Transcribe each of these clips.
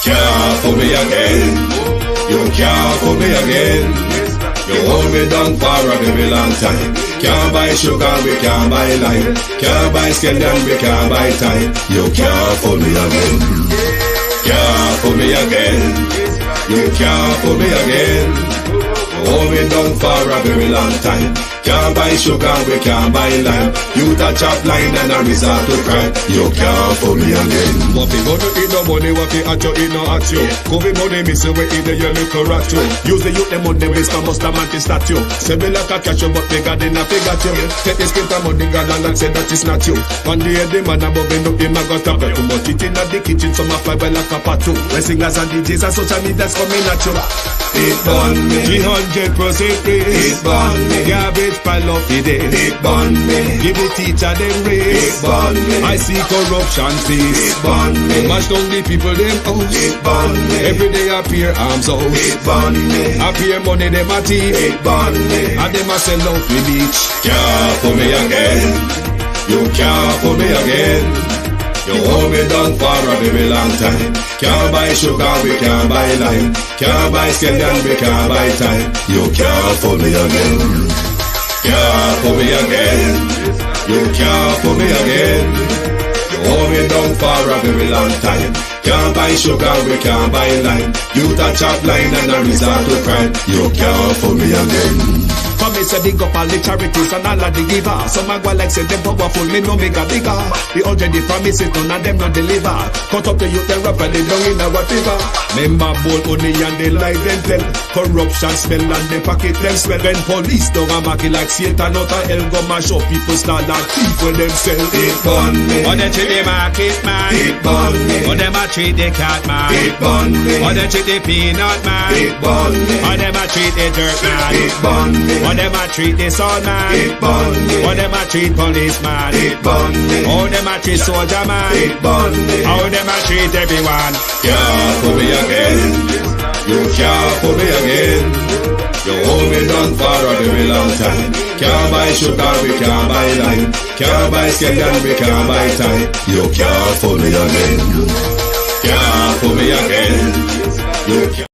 Can't fool me again. You can't fool me again. You hold me down for a very long time. Can't buy sugar, we can't buy lime. Can't buy scallion, we can't buy time. You can't fool me again. Can't fool me again. You can't fool me again. Hold me down for a very long time. Can't buy sugar, we can't buy lime. You touch up line and a resort to crime. You can't fool me again. What we gonna eat no money, what we at you, eat no at you. Covid money, me say we eat the your little rat you. Use the youth, them on them waste, must a man to statue. Say me like a catch you, but bigger than a figure you. Take the skin from money, girl, and say that is not you. One day the man above me look him, I got a bet too much. It in the kitchen, some of fly well like a patu. When singers and DJs and social media's coming at you. It burn me. 300% raise. It burn me. Garbage pile of the day. It burn me. Give the teacher them raise. It burn me. I see corruption face. It burn me. Mash down the people them house. It burn me. Every day appear arms out. It burn me. Appear money them a thief. It burn me. And them a sell out the beach. Can't fool me again. You can't fool me again. You hold me down for a very long time. Can't buy sugar, we can't buy lime. Can't buy scallion, we can't buy time. You can't fool me again. Can't fool me again. You can't fool me again. You hold me down for a very long time. Can't buy sugar, we can't buy lime. You touch up line and a resort to crime. You can't fool me again. Come me say big up all the charities and all of the giver. Some a go like say them powerful, me no make a bigger. The already promises, none of them not deliver. Cut up the youth, they rap and they down in a whatever. Member bold money and they lie them tell. Corruption smell and they pocket them swell. When police don't a market like Satan out of hell, go mash up people start like thief when them sell. It burn me. Or they treat the market man. It burn me. Or them a treat the cat man. It burn me. Or they treat the peanut man. It burn me. Or them a treat the dirt man. It burn me. Or them a treat the son man. It burn me. Or them a treat policeman. It burn me. How them a treat soldier man. It burn me. How them a treat everyone. Can't fool me again. You can't fool me again. You hold me down for a very long time. Can't buy sugar, we can't buy lime. Can't buy scallion, we can't buy time. You can't fool me again. Can't fool me again. You can't.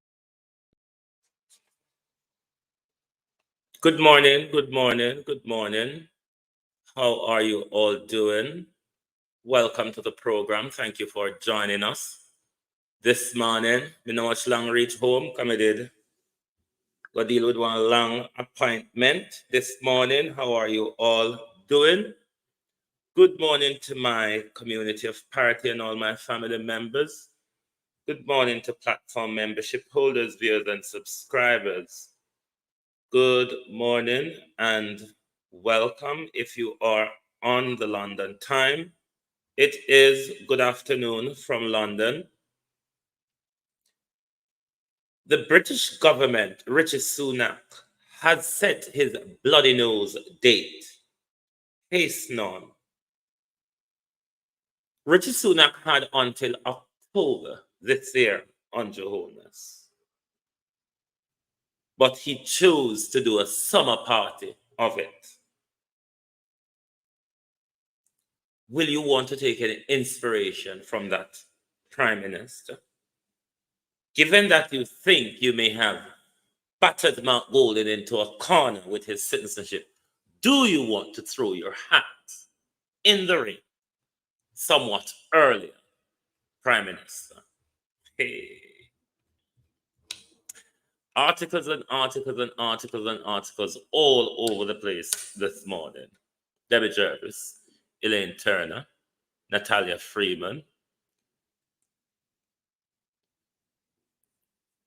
Good morning, good morning, good morning. How are you all doing? Welcome to the program. Thank you for joining us. This morning, me know much long reach home, come I did. Go deal with one long appointment this morning. How are you all doing? Good morning to my community of party and all my family members. Good morning to platform membership holders, viewers, and subscribers. Good morning and welcome if you are on the London time. It is good afternoon from London. The British government, Rishi Sunak, has set his bloody nose date. Hasten on. Rishi Sunak had until October this year on Johannes. But he chose to do a summer party of it. will you want to take any inspiration from that Prime Minister? Given that you think you may have battered Mark Golden into a corner with his citizenship, do you want to throw your hat in the ring somewhat earlier, Prime Minister? Hey. Articles and articles and articles and articles all over the place this morning. Debbie Jervis, Elaine Turner, Natalia Freeman.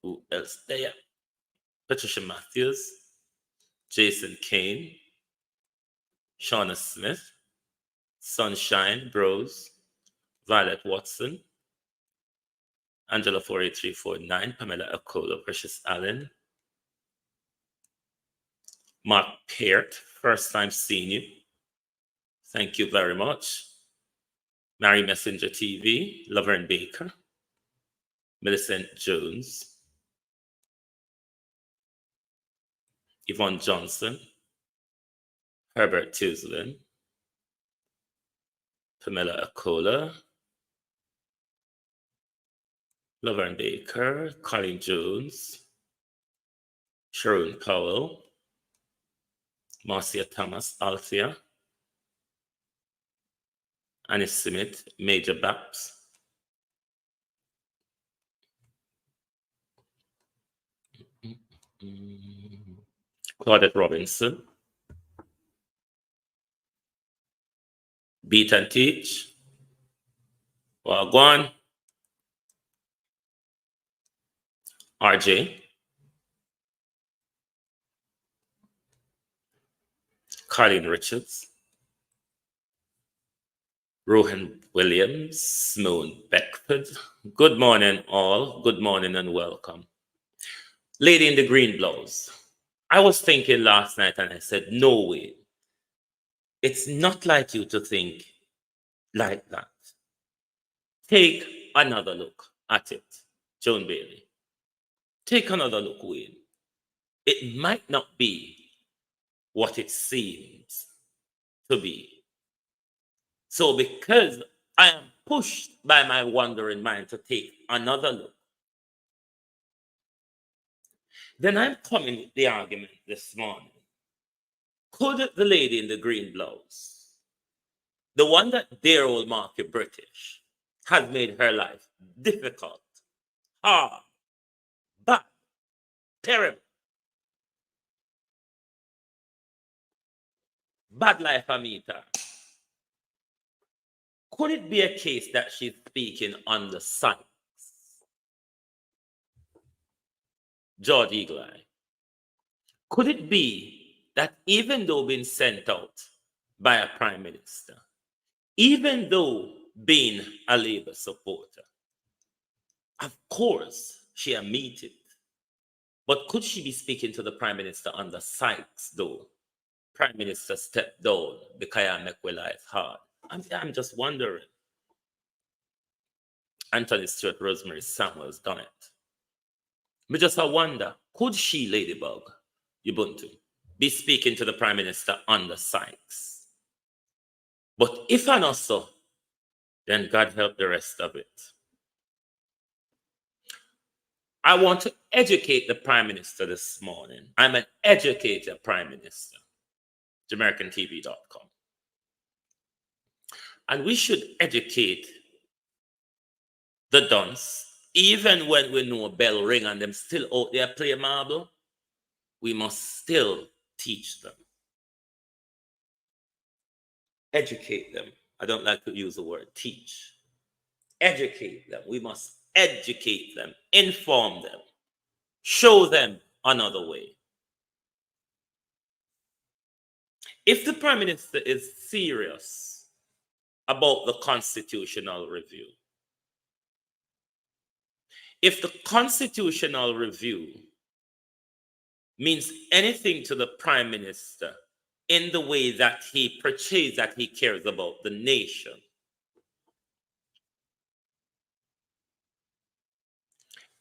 Who else there? Patricia Matthews, Jason Kane, Shauna Smith, Sunshine Bros, Violet Watson, Angela 48349, Pamela Akola, Precious Allen, Mark Peart, first time seeing you. Thank you very much. Mary Messenger TV, Laverne Baker, Millicent Jones, Yvonne Johnson, Herbert Tuslin, Pamela Akola, Laverne Baker, Colin Jones, Sharon Powell, Marcia Thomas, Althea, Annie Smith, Major Baps, Claudette Robinson, Beat and Teach, Wagwan, RJ, Colin Richards, Rohan Williams, Simone Beckford. Good morning, all. Good morning and welcome. Lady in the green blouse. I was thinking last night and I said, no way. It's not like you to think like that. Take another look at it, Joan Bailey. Take another look, Wayne. It might not be what it seems to be. So because I am pushed by my wandering mind to take another look, then I'm coming with the argument this morning. Could the lady in the green blouse, the one that dear old Marky British has made her life difficult, hard, bad, terrible, bad life Amita, could it be a case that she's speaking on the science? George Eagle Eye. Could it be that even though being sent out by a prime minister, even though being a Labour supporter, of course she admitted, but could she be speaking to the prime minister on the sides though? Prime minister stepped down because I make my life hard. I'm just wondering. Anthony Stewart, Rosemary Samuels done it. Me just wonder, could she, Ladybug, Ubuntu, be speaking to the Prime Minister on the sides? But if I not so, then God help the rest of it. I want to educate the Prime Minister this morning. I'm an educator Prime Minister. JamaicanTV.com. And we should educate the dunce. Even when we know a bell ring and them still out there play marble, we must still teach them. Educate them. I don't like to use the word teach. Educate them. We must educate them, inform them, show them another way. If the Prime Minister is serious about the constitutional review, if the constitutional review means anything to the Prime Minister in the way that he portrays that he cares about the nation,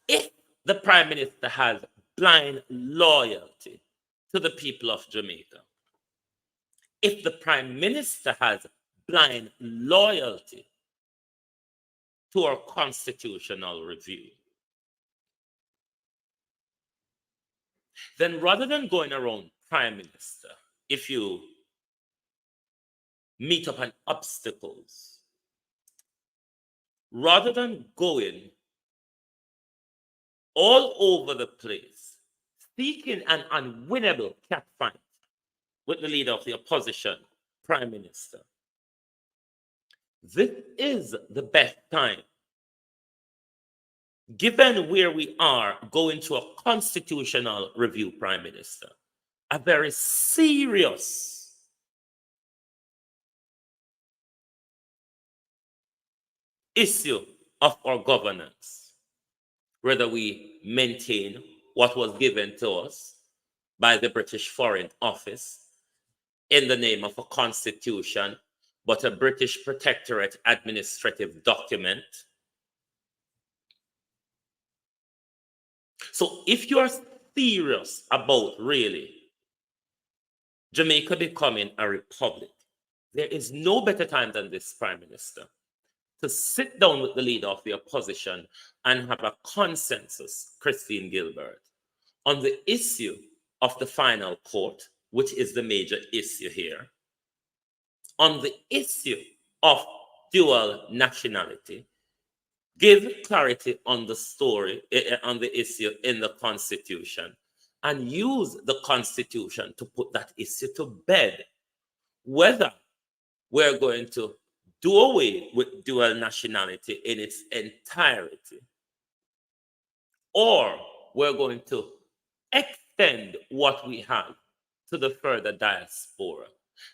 if the Prime Minister has blind loyalty to the people of Jamaica, if the Prime Minister has blind loyalty to our constitutional review, then rather than going around Prime Minister, if you meet up on obstacles, rather than going all over the place, seeking an unwinnable catfight with the leader of the opposition, Prime Minister, this is the best time, given where we are going to a constitutional review, Prime Minister, a very serious issue of our governance, whether we maintain what was given to us by the British Foreign Office in the name of a constitution, but a British protectorate administrative document. So if you are serious about really Jamaica becoming a republic, there is no better time than this, Prime Minister, to sit down with the leader of the opposition and have a consensus, Christine Gilbert, on the issue of the final court, which is the major issue here, on the issue of dual nationality, give clarity on the story, on the issue in the Constitution, and use the Constitution to put that issue to bed. Whether we're going to do away with dual nationality in its entirety, or we're going to extend what we have to the further diaspora.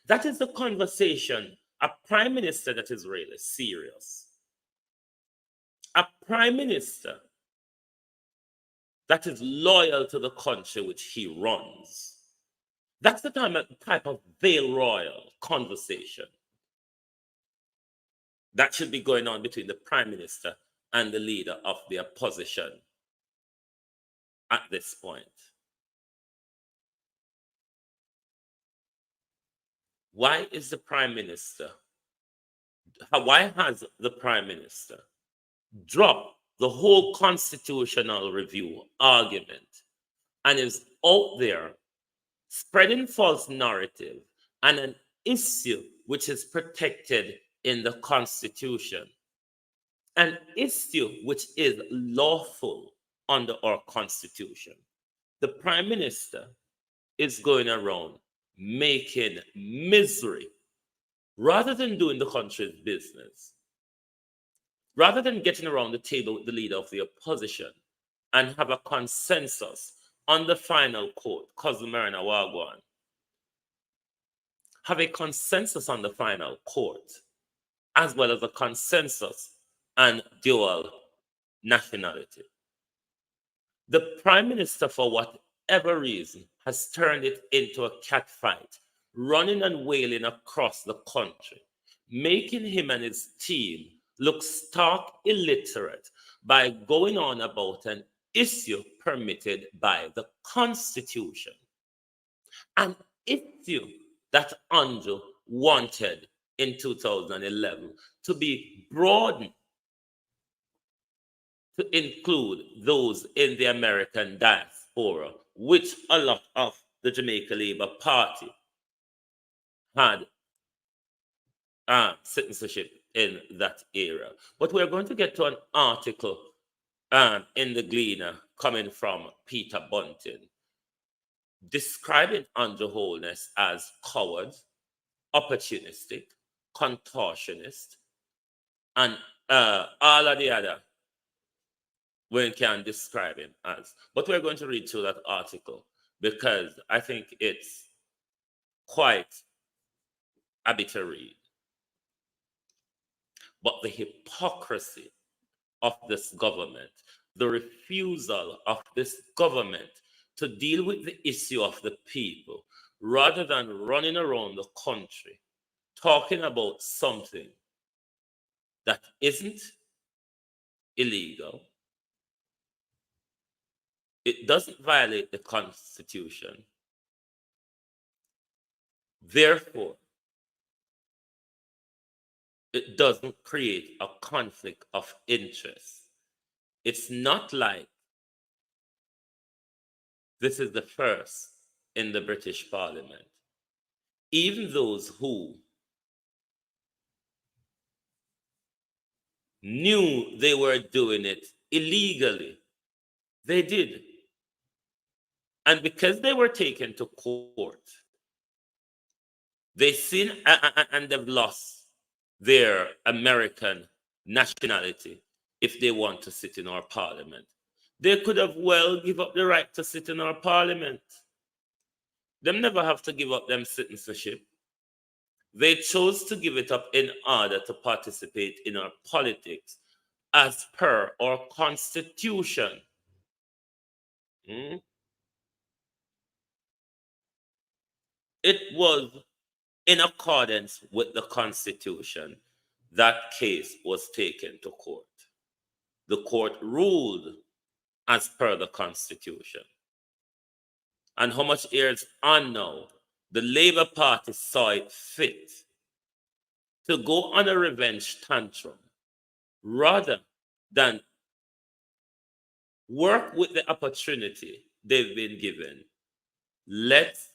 That is the conversation a Prime Minister that is really serious, a Prime Minister that is loyal to the country which he runs. That's the type of Vale Royal conversation that should be going on between the Prime Minister and the leader of the opposition at this point. Why has the Prime Minister dropped the whole constitutional review argument and is out there spreading false narrative and an issue which is protected in the Constitution, an issue which is lawful under our Constitution? The Prime Minister is going around making misery rather than doing the country's business, rather than getting around the table with the leader of the opposition and have a consensus on the final court, Cousin Marina Wagwan, have a consensus on the final court, as well as a consensus on dual nationality. The Prime Minister, for whatever reason, has turned it into a catfight, running and wailing across the country, making him and his team look stark illiterate by going on about an issue permitted by the Constitution, an issue that Andrew wanted in 2011 to be broadened to include those in the American diaspora, which a lot of the Jamaica Labour Party had citizenship in that era. But we're going to get to an article in the Gleaner coming from Peter Bunting, describing Andrew Holness as coward, opportunistic, contortionist, and all of the other we can describe him as. But we're going to read through that article because I think it's quite a bit to read. But the hypocrisy of this government, the refusal of this government to deal with the issue of the people, rather than running around the country talking about something that isn't illegal, it doesn't violate the Constitution. Therefore, it doesn't create a conflict of interest. It's not like this is the first in the British Parliament. Even those who knew they were doing it illegally, they did. And because they were taken to court, they sin and they've lost their American nationality if they want to sit in our parliament. They could have well give up the right to sit in our parliament. They never have to give up them citizenship. They chose to give it up in order to participate in our politics as per our constitution. It was in accordance with the constitution that case was taken to court. The court ruled as per the constitution. And how much years on now, the Labour Party saw it fit to go on a revenge tantrum rather than work with the opportunity they've been given. Let's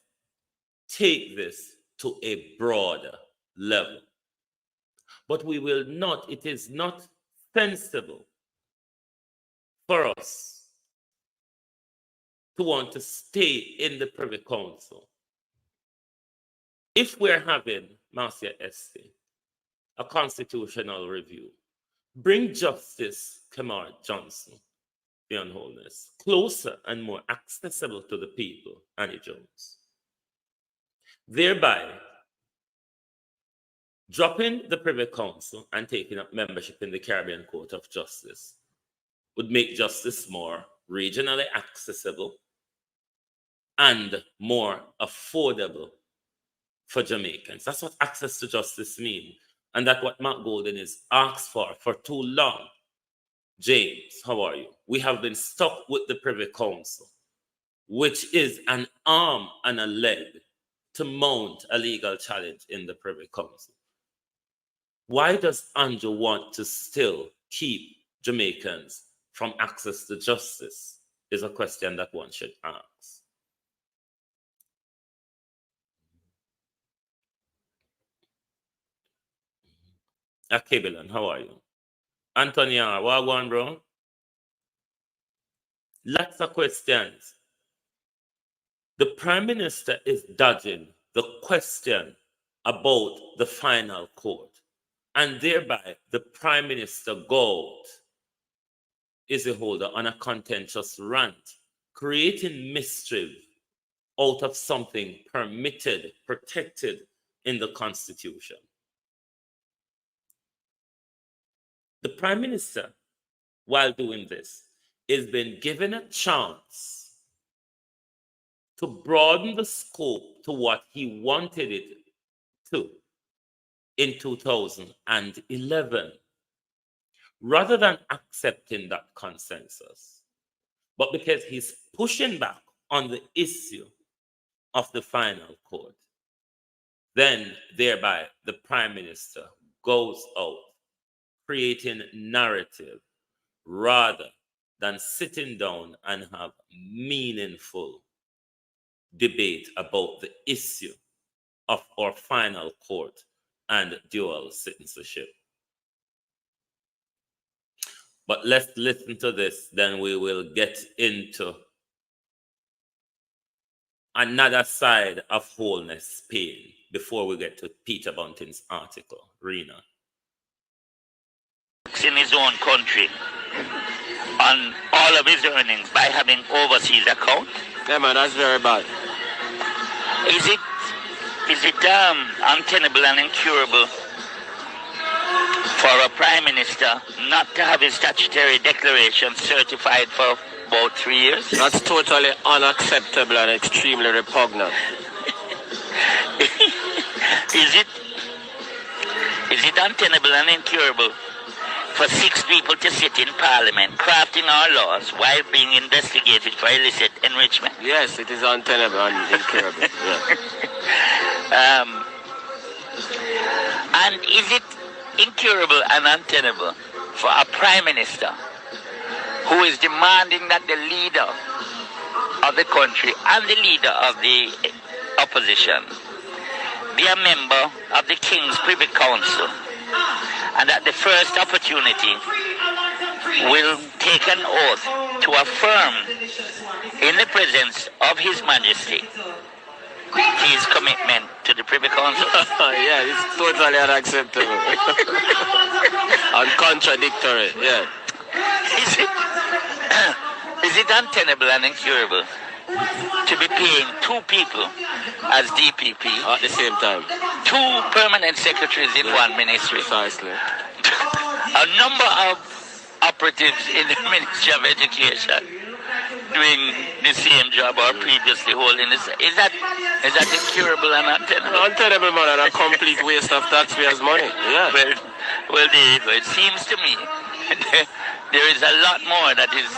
take this to a broader level. But we will not, it is not sensible for us to want to stay in the Privy Council. If we're having, Marcia Esty, a constitutional review, bring Justice Kamar Johnson, beyond wholeness, closer and more accessible to the people, Annie Jones. Thereby, dropping the Privy Council and taking up membership in the Caribbean Court of Justice would make justice more regionally accessible and more affordable for Jamaicans. That's what access to justice means. And that's what Mark Golden is asked for too long. James, how are you? We have been stuck with the Privy Council, which is an arm and a leg to mount a legal challenge in the Privy Council. Why does Andrew want to still keep Jamaicans from access to justice is a question that one should ask. Akibilan, how are you? Antonia, wagwan, bro? Lots of questions. The Prime Minister is dodging the question about the final court. And thereby, the Prime Minister Gold is a holder on a contentious rant, creating mischief out of something permitted, protected in the Constitution. The Prime Minister, while doing this, has been given a chance to broaden the scope to what he wanted it to in 2011, rather than accepting that consensus. But because he's pushing back on the issue of the final court, then thereby the Prime Minister goes out creating narrative rather than sitting down and have meaningful debate about the issue of our final court and dual citizenship. But let's listen to this, then we will get into another side of wholeness pain before we get to Peter Bunting's article. Rena. In his own country on all of his earnings by having overseas account. Yeah, man, that's very bad. Is it untenable and incurable for a Prime Minister not to have his statutory declaration certified for about 3 years? That's totally unacceptable and extremely repugnant. Is it untenable and incurable for 6 people to sit in Parliament crafting our laws while being investigated for illicit enrichment? Yes, it is untenable and incurable. Yeah. And is it incurable and untenable for a prime minister who is demanding that the leader of the country and the leader of the opposition be a member of the King's Privy Council, and at the first opportunity will take an oath to affirm in the presence of His Majesty his commitment to the Privy Council. Yeah, it's totally unacceptable. And contradictory, yeah. Is it untenable and incurable to be paying two people as DPP At the same time. two permanent secretaries in one ministry? Precisely. A number of operatives in the Ministry of Education doing the same job or previously holding this. Is that incurable and untenable? Untenable, man, and a complete waste of taxpayers' money. Yeah. Well, there you go. It seems to me there is a lot more that is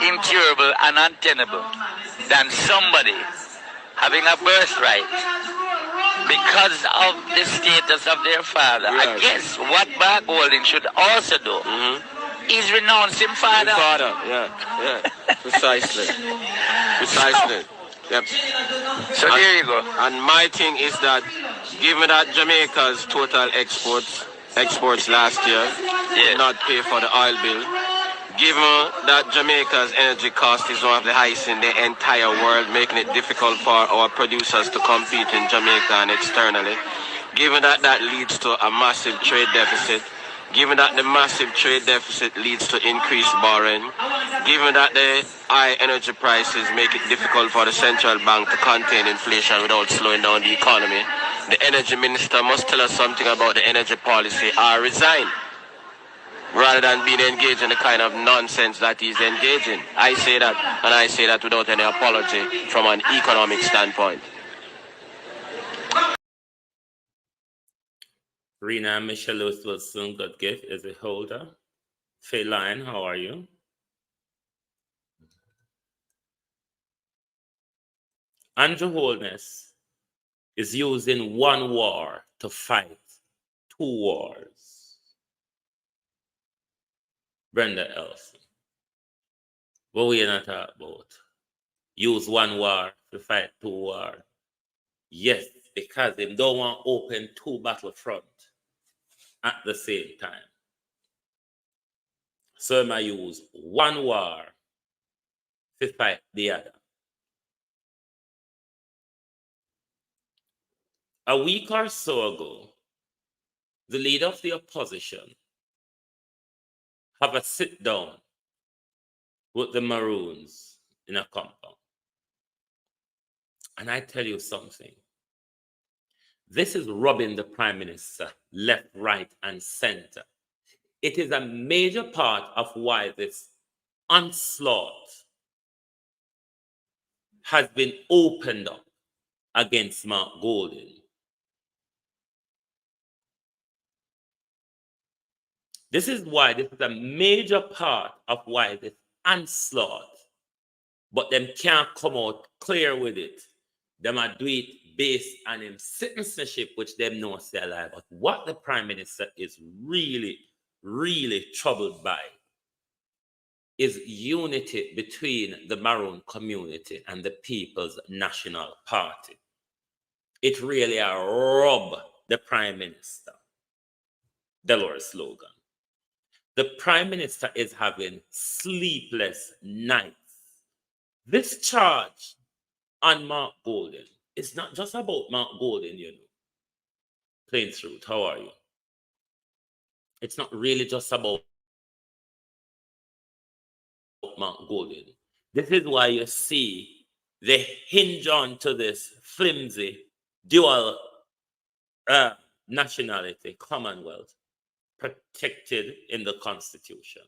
incurable and untenable than somebody having a birthright because of the status of their father. Yes. I guess what Mark Golding should also do is renounce him father. Father, yeah. Precisely. Yep. So there you go. And my thing is that, given that Jamaica's total exports last year did not pay for the oil bill, given that Jamaica's energy cost is one of the highest in the entire world, making it difficult for our producers to compete in Jamaica and externally, given that that leads to a massive trade deficit, given that the massive trade deficit leads to increased borrowing, given that the high energy prices make it difficult for the central bank to contain inflation without slowing down the economy, the energy minister must tell us something about the energy policy or resign, rather than being engaged in the kind of nonsense that he's engaged in. I say that, and I say that without any apology from an economic standpoint. Rena Michelle Lewis Wilson, good gift, is a holder. Faye Lyon, how are you? Andrew Holness is using one war to fight two wars. Brenda Elson. What we are not talking about? Use one war to fight two wars. Yes, because they don't want to open two battlefronts at the same time. So I might use one war to fight the other. A week or so ago, the leader of the opposition have a sit down with the Maroons in a compound. And I tell you something. This is robbing the Prime Minister left, right, and center. It is a major part of why this onslaught has been opened up against Mark Golding. This is a major part of why this onslaught, but them can't come out clear with it. Them are do it based on him citizenship, which them know stay alive. But what the Prime Minister is really, really troubled by is unity between the Maroon community and the People's National Party. It really rob the Prime Minister. Dolores Logan. The Prime Minister is having sleepless nights. This charge on Mark Golding, it's not just about Mark Golding, you know. Plain truth, how are you? It's not really just about Mark Golding. This is why you see they hinge on to this flimsy dual nationality, Commonwealth, protected in the Constitution.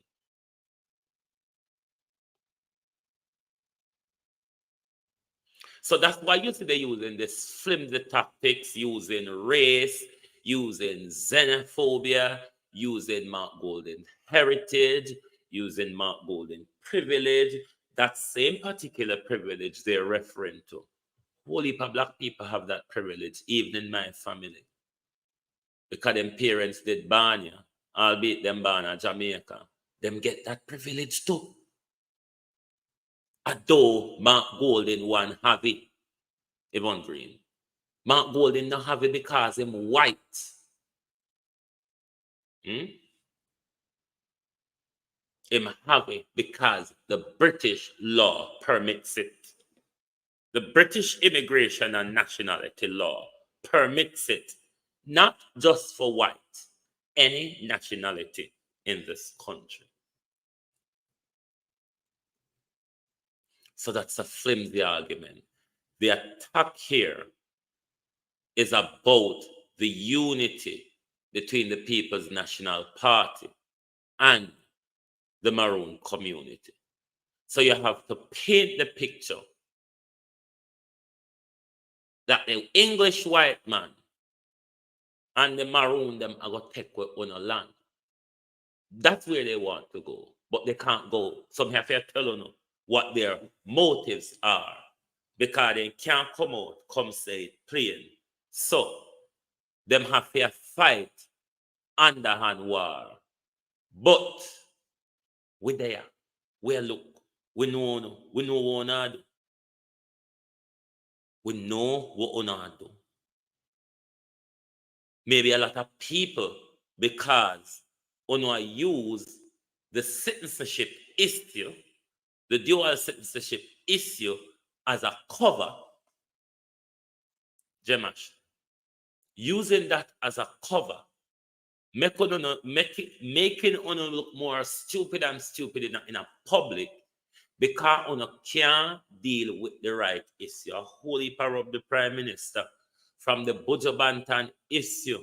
So that's why you see they're using this flimsy tactics, using race, using xenophobia, using Mark Golding heritage, using Mark Golding privilege. That same particular privilege they're referring to. Whole heap of black people have that privilege, even in my family. because them parents did born you, albeit them born in Jamaica, them get that privilege too. Although Mark Golden one have it, Yvonne Green. Mark Golden not have it because him white. Him have it because the British law permits it. The British Immigration and Nationality Law permits it, not just for white, any nationality in this country. So that's a flimsy argument. The attack here is about the unity between the People's National Party and the Maroon community. So you have to paint the picture that the English white man and the Maroon them are going to take on a land. That's where they want to go, but they can't go. Some have to tell you what their motives are, because they can't come say it plain. So them have to fight underhand war. But we there, we look, we know what we do. We know what we do. Maybe a lot of people, because we use the citizenship issue, the dual citizenship issue as a cover, Jemash, using that as a cover, making us look more stupid and stupid in a public, because we can't deal with the right issue. A whole heap of the Prime Minister from the Buju Banton issue,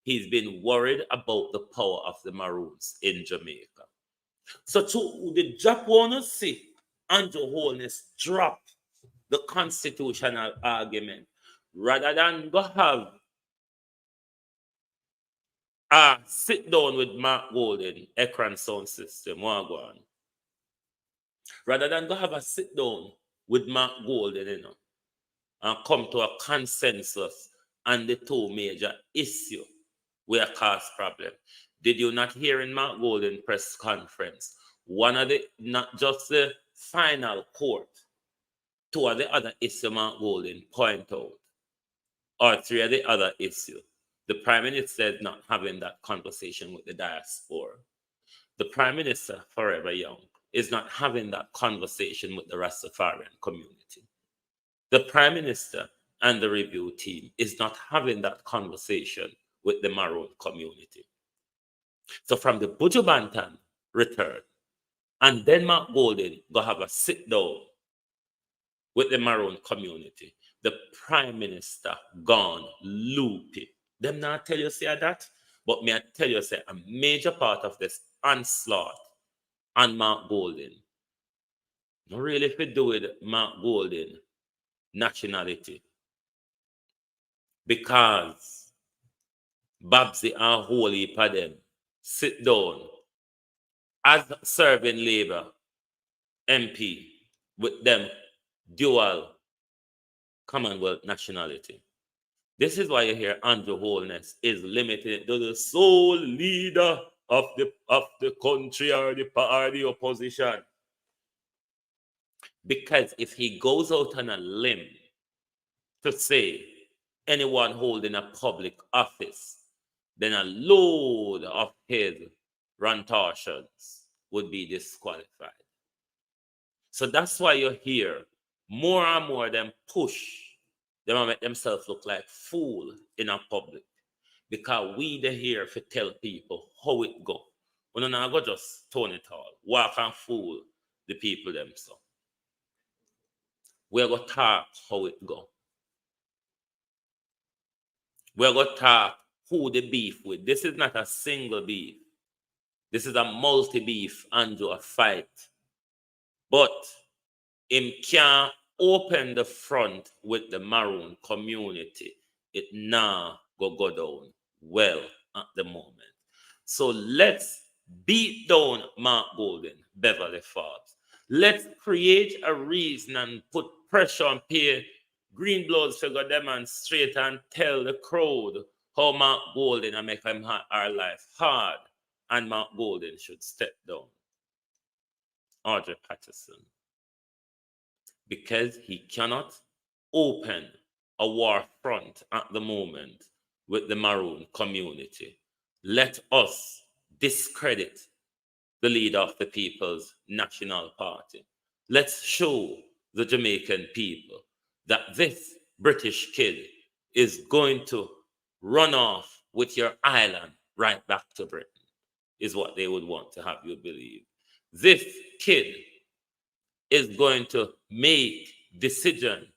he's been worried about the power of the Maroons in Jamaica. So to the drop one see Andrew Holness drop the constitutional argument rather than go have a sit down with Mark Golden, Ekran Sound System, Wagwan. Rather than go have a sit down with Mark Golden, and come to a consensus on the two major issues where cause problem. Did you not hear in Mark Golden press conference, one of the, not just the final court, two of the other issues Mark Golden point out, or three of the other issues? The Prime Minister is not having that conversation with the diaspora. The Prime Minister, forever young, is not having that conversation with the Rastafarian community. The Prime Minister and the review team is not having that conversation with the Maroon community. So from the Buju Banton return, and then Mark Golden go have a sit down with the Maroon community, the Prime Minister gone loopy. Them not tell you say that, but me I tell you say a major part of this onslaught on Mark Golden, not really if you do with Mark Golden nationality, because Babsy and Holy for them sit down as serving Labour MP with them dual Commonwealth nationality. This is why you hear Andrew Holness is limited to the sole leader of the country or the opposition. Because if he goes out on a limb to say anyone holding a public office, then a load of his rantations would be disqualified. So that's why you hear more and more them push them make themselves look like fool in a public. Because we the here to tell people how it go. We don't go just tone it all. Walk and fool the people themselves. We're going to talk how it go. We're going to talk who the beef with. This is not a single beef. This is a multi-beef and a fight. But him can't open the front with the Maroon community. It now go down well at the moment. So let's beat down Mark Golden, Beverly Forbes. Let's create a reason and put pressure on Pierre Greenbloods to go demonstrate and tell the crowd how Mark Golden and make our life hard, and Mark Golden should step down. Audrey Patterson. Because he cannot open a war front at the moment with the Maroon community. Let us discredit the leader of the People's National Party. Let's show the Jamaican people that this British kid is going to run off with your island right back to Britain, is what they would want to have you believe. This kid is going to make decision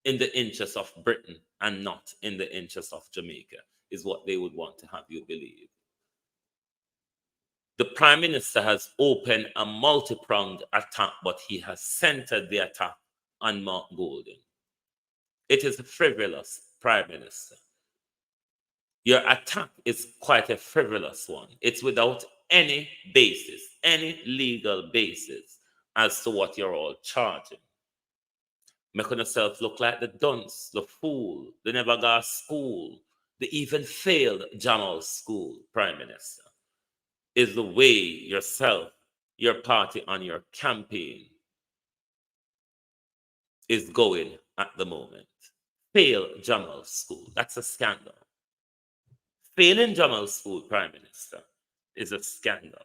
in the interest of Britain and not in the interest of Jamaica, is what they would want to have you believe. The Prime Minister has opened a multi-pronged attack, but he has centered the attack on Mark Golden. It is a frivolous Prime Minister. Your attack is quite a frivolous one. It's without any basis, any legal basis as to what you're all charging. Making yourself look like the dunce, the fool, the never got school, the even failed Jamal school Prime Minister, is the way yourself, your party, and your campaign is going at the moment. Fail Jamal school, that's a scandal. Failing Jamal school Prime Minister is a scandal.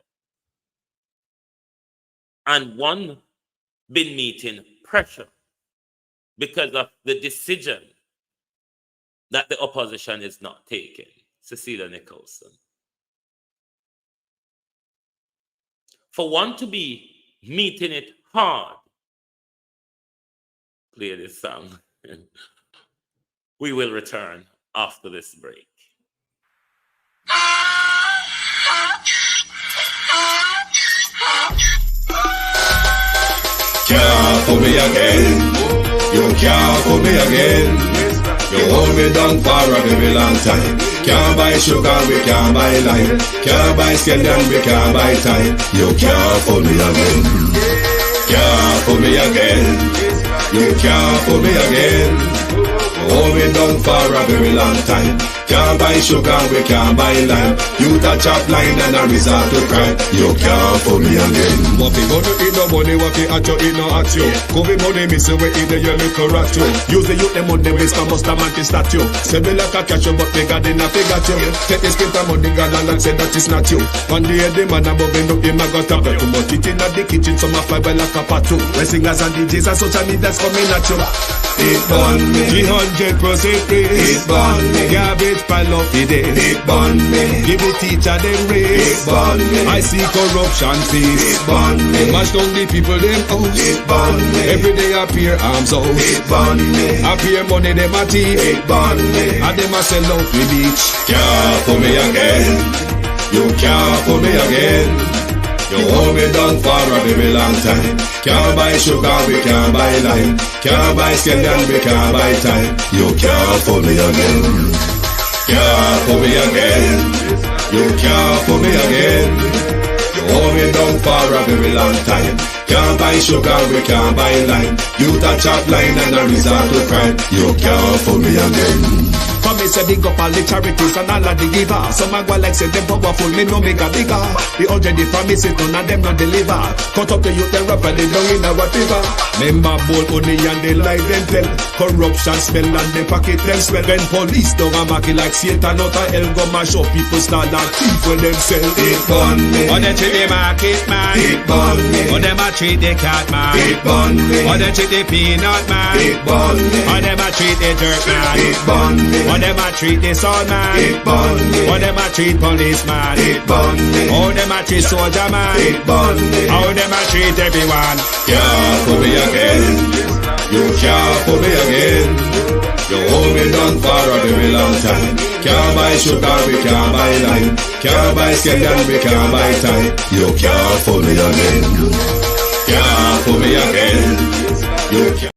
And one been meeting pressure because of the decision that the opposition is not taking. Cecilia Nicholson. For one to be meeting it hard, play this song. We will return after this break. Can't fool me again. You can't fool me again. You hold me down for a very long time. Can't buy sugar, we can't buy lime. Can't buy scallion, we can't buy time. You can't fool me again. Can't fool me again. You can't fool me again. Hold me down for a very long time. Can't buy sugar, we can't buy lime. You touch up line and a resort to crime. You can't fool me again. What we gonna eat no money, what we at you, eat no at you. Covid money, miss away in the little rat you. Use the youth, the money, waste a must a man to statue. Say me like a catch you, but they got in a figure you. Take the script of money, girl, and say that is not you. One day the man above end up, him a got a bet. But it in the kitchen, some a fly by like a patu. The singers and DJs and social media's coming at you. It burn me. 300% praise. It burn me. Garbage pile of the day. It burn me. Give the teacher them raise. It burn me. I see corruption face. It burn me. Mash down the people them house. It burn me. Every day appear arms out. It burn me. Appear money them a thief. It burn me. And them a sell out the beach. Can't fool me again. You can't fool me again. You hold me down for a very long time. Can't buy sugar, we can't buy lime. Can't buy scallion, we can't buy time. You can't fool me again. Can't fool me again. You can't fool me again. You hold me down for a very long time. Can't buy sugar, we can't buy lime. You touch up line and a resort to crime. You can't fool me again. For me say big up all the charities and all of the givers. Some a go like say them powerful, me no make a bigger. The already promises, none of them not deliver. Cut up the youth, they rap and they down in our river. Member bold money and they lie them tell. Corruption smell and they pocket them swell. When police don't a market like Satan out of hell, go mash up people start like thief when them sell. It burn me. Or they treat the market man. It burn me. Or them a treat the cat man. It burn me. Or they treat the peanut man. It burn me. Or them a treat the dirt man. It burn me. Or them a treat the sun man. It burn me. Or them a treat policeman. It burn me. Or them a treat soldier man. It burn me. How them a treat everyone. Can't fool me again. You can't fool me again. You hold me down for a very long time. Can't buy sugar, we can't buy lime. Can't buy scallion, we can't buy time. You can't fool me again. Can't fool me again. You can't.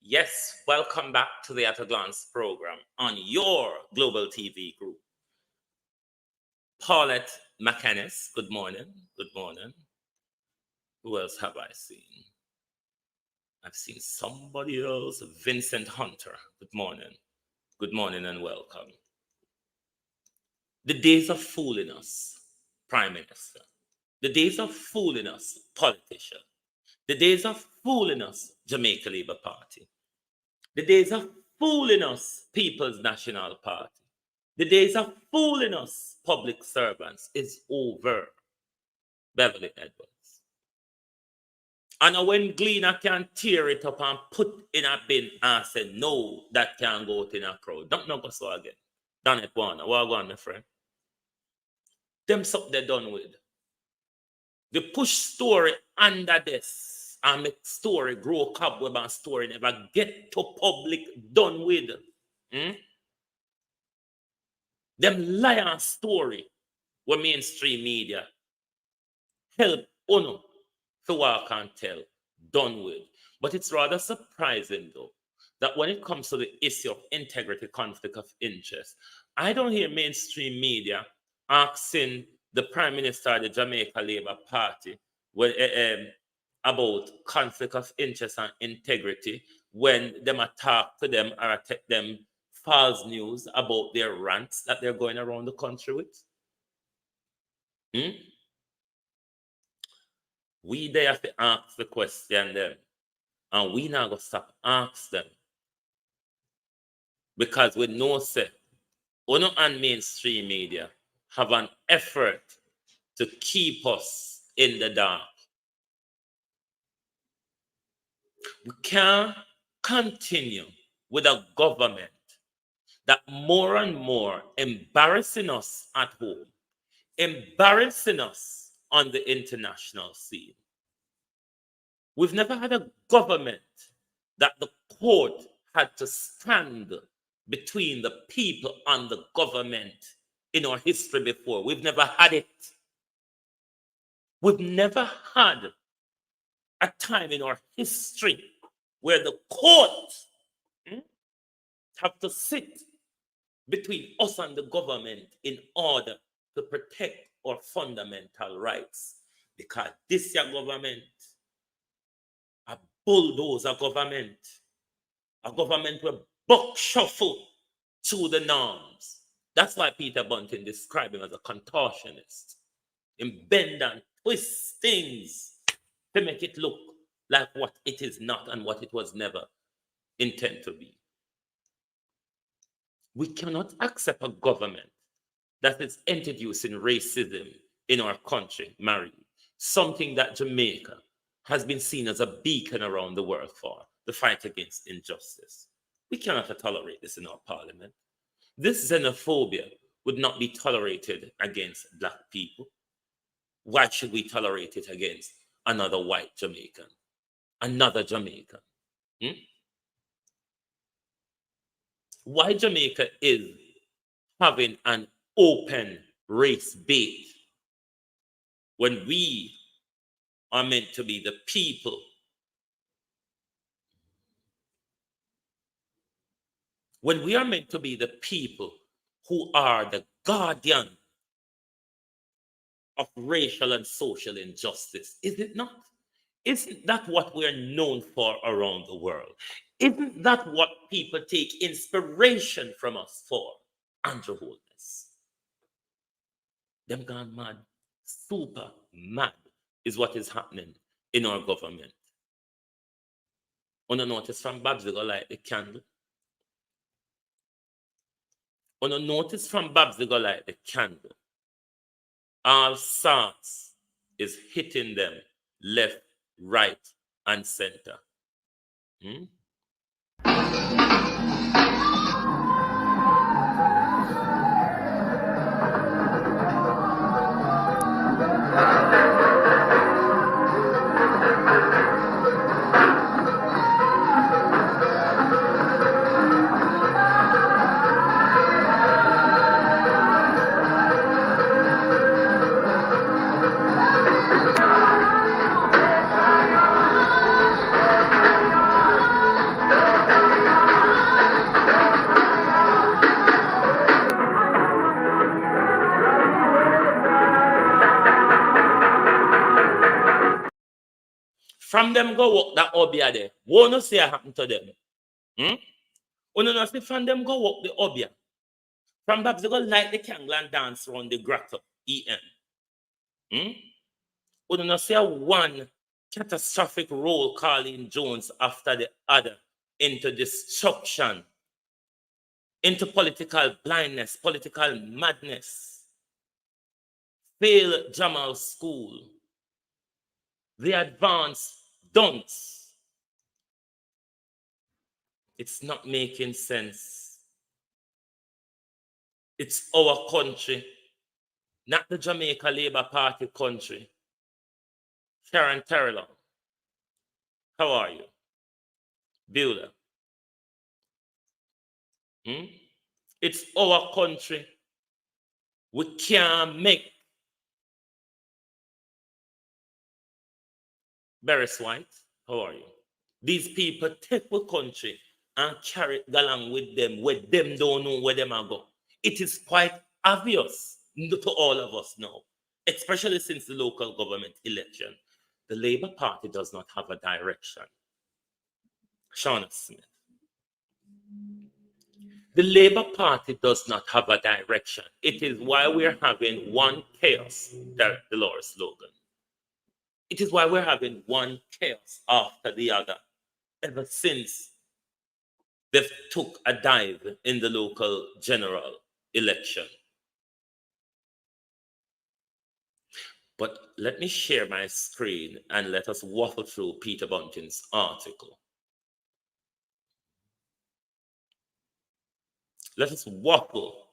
Yes, welcome back to the At a Glance program on your Global TV group. Paulette McInnes, good morning. Good morning. Who else have I seen? I've seen somebody else. Vincent Hunter, good morning. Good morning and welcome. The days of fooling us, Prime Minister. The days of fooling us, politician. The days of fooling us, Jamaica Labour Party. The days of fooling us, People's National Party. The days of fooling us, public servants, is over. Beverly Edwards. And when Gleaner can tear it up and put in a bin and say, no, that can't go out in a crowd. Don't know go so again. Done it one. What go on, my friend? Them something they're done with. The push story under this and make story grow cobweb and story never get to public done with. Them lion story where mainstream media help Uno to walk and tell, done with. But it's rather surprising though, that when it comes to the issue of integrity, conflict of interest, I don't hear mainstream media asking the Prime Minister of the Jamaica Labour Party about conflict of interest and integrity when them attack to them or attack them false news about their rants that they're going around the country with. We there have to ask the question them, and we not gonna stop ask them. Because we know say, Uno and mainstream media have an effort to keep us in the dark. We can't continue with a government that more and more embarrassing us at home, embarrassing us on the international scene. We've never had a government that the court had to stand between the people and the government in our history before. We've never had it. We've never had a time in our history where the court have to sit between us and the government in order to protect our fundamental rights. Because this year government, a bulldozer government, a government will buck shuffle through the norms. That's why Peter Bunting described him as a contortionist. Him bend and twist things to make it look like what it is not and what it was never intended to be. We cannot accept a government that is introducing racism in our country, Mary. Something that Jamaica has been seen as a beacon around the world for, the fight against injustice. We cannot tolerate this in our parliament. This xenophobia would not be tolerated against Black people. Why should we tolerate it against another white Jamaican? Another Jamaican? Why Jamaica is having an open race bait when we are meant to be the people when we are meant to be the people who are the guardian of racial and social injustice, is it not? Isn't that what we're known for around the world? Isn't that what people take inspiration from us for? Andrew Holness. Them gone mad, super mad is what is happening in our government. On a notice from Babs, they go light the candle. On a notice from Babs, they go light the candle. All sorts is hitting them left, right, and center. From them go walk that Obia there. What no say happen to them? Uno no see from them go up the obia. From Babs they go light the candle and dance around the grotto. Uno no see one catastrophic role calling Jones after the other into destruction, into political blindness, political madness. Fail Jamal School. The advanced dunce. It's not making sense. It's our country, not the Jamaica Labour Party country. Sharon Terrell, how are you? Builder. It's our country. We can't make Beres White. How are you? These people take the country and carry it along with them, where them don't know where them are go. It is quite obvious to all of us now, especially since the local government election. The Labour Party does not have a direction. Shauna Smith. The Labour Party does not have a direction. It is why we're having one chaos, Derek Delors' slogan. It is why we're having one chaos after the other, ever since they took a dive in the local general election. But let me share my screen and let us waffle through Peter Bunting's article. Let us waffle.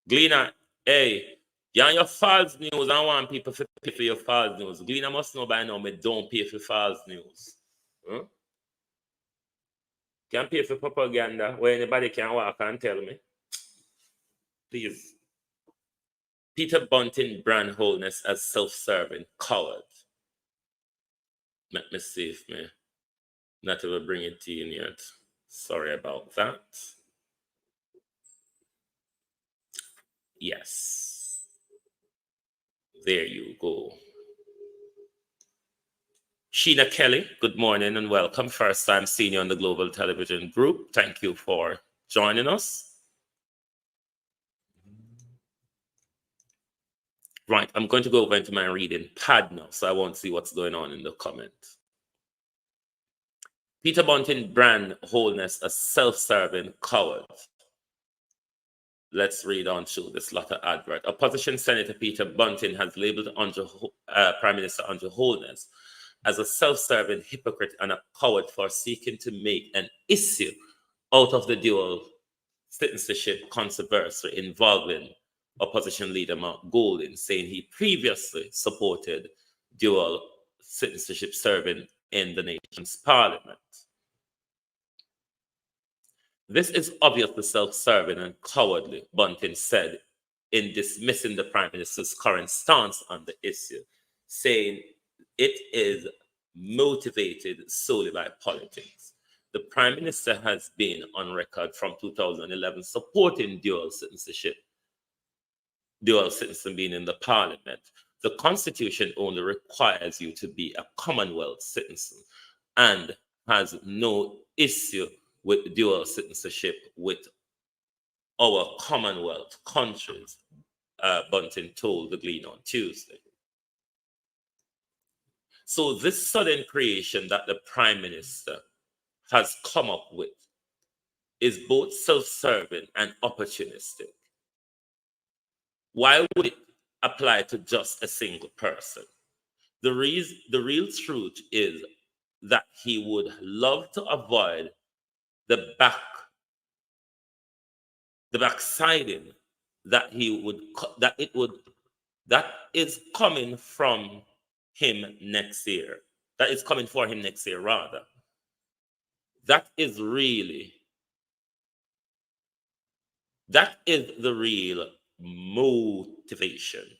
Gleaner, hey, you're on your false news. I want people to pay for your false news. Gleaner must know by now, me don't pay for false news. Can't pay for propaganda where anybody can walk and tell me. Please. Peter Bunting brand wholeness as self-serving coward. Let me see if me not ever bring it to you yet. Sorry about that. Yes. There you go. Sheena Kelly, good morning and welcome. First time seeing you on the Global Television Group. Thank you for joining us. Right, I'm going to go over into my reading pad now, so I won't see what's going on in the comments. Peter Bunting brand wholeness a self-serving coward. Let's read on through this letter advert. Opposition Senator Peter Bunting has labeled Prime Minister Andrew Holness as a self-serving hypocrite and a coward for seeking to make an issue out of the dual citizenship controversy involving opposition leader Mark Golding, saying he previously supported dual citizenship serving in the nation's parliament. This is obviously self-serving and cowardly, Bunting said in dismissing the Prime Minister's current stance on the issue, saying it is motivated solely by politics. The Prime Minister has been on record from 2011 supporting dual citizenship, dual citizen being in the parliament. The Constitution only requires you to be a Commonwealth citizen and has no issue with dual citizenship with our Commonwealth countries, Bunting told the Gleaner on Tuesday. So this sudden creation that the Prime Minister has come up with is both self-serving and opportunistic. Why would it apply to just a single person? The real truth is that he would love to avoid the backsliding that is coming from him next year. That is coming for him next year, rather. That is the real motivation,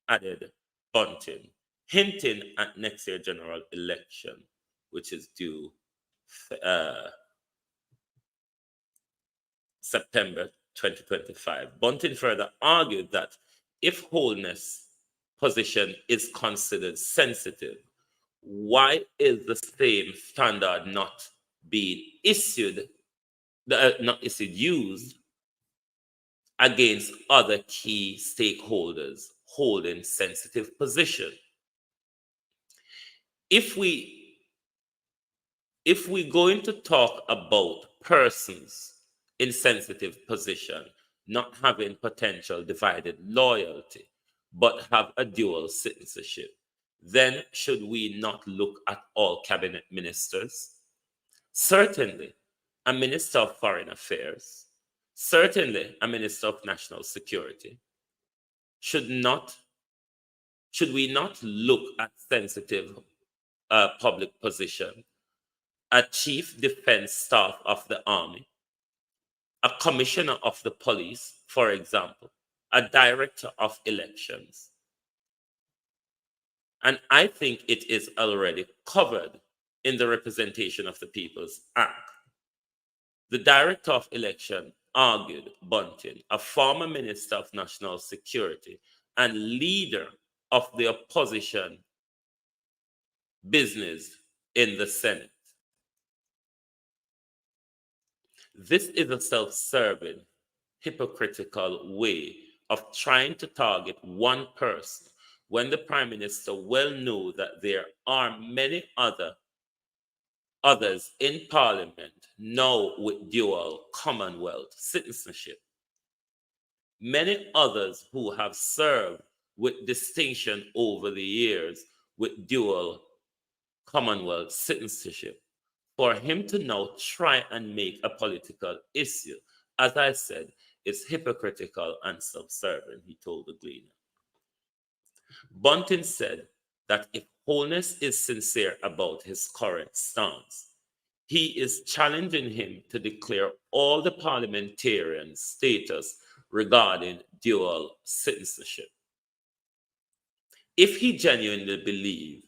added Bunting, hinting at next year's general election, which is due September 2025. Bunting further argued that if Holness' position is considered sensitive, why is the same standard not being issued used against other key stakeholders holding sensitive position. If we're going to talk about persons in sensitive position not having potential divided loyalty but have a dual citizenship, then should we not look at all cabinet ministers? Certainly, a minister of foreign affairs, certainly a minister of national security. Should we not look at sensitive public position? A chief defense staff of the army, a commissioner of the police, for example, a director of elections. And I think it is already covered in the Representation of the People's Act. The director of election argued Bunting, a former minister of national security and leader of the opposition business in the Senate. This is a self-serving, hypocritical way of trying to target one person when the Prime Minister well knew that there are many others in Parliament now with dual Commonwealth citizenship. Many others who have served with distinction over the years with dual Commonwealth citizenship. For him to now try and make a political issue, as I said, is hypocritical and subservient, he told the Gleaner. Bunting said that if Holness is sincere about his current stance, he is challenging him to declare all the parliamentarian status regarding dual citizenship. If he genuinely believes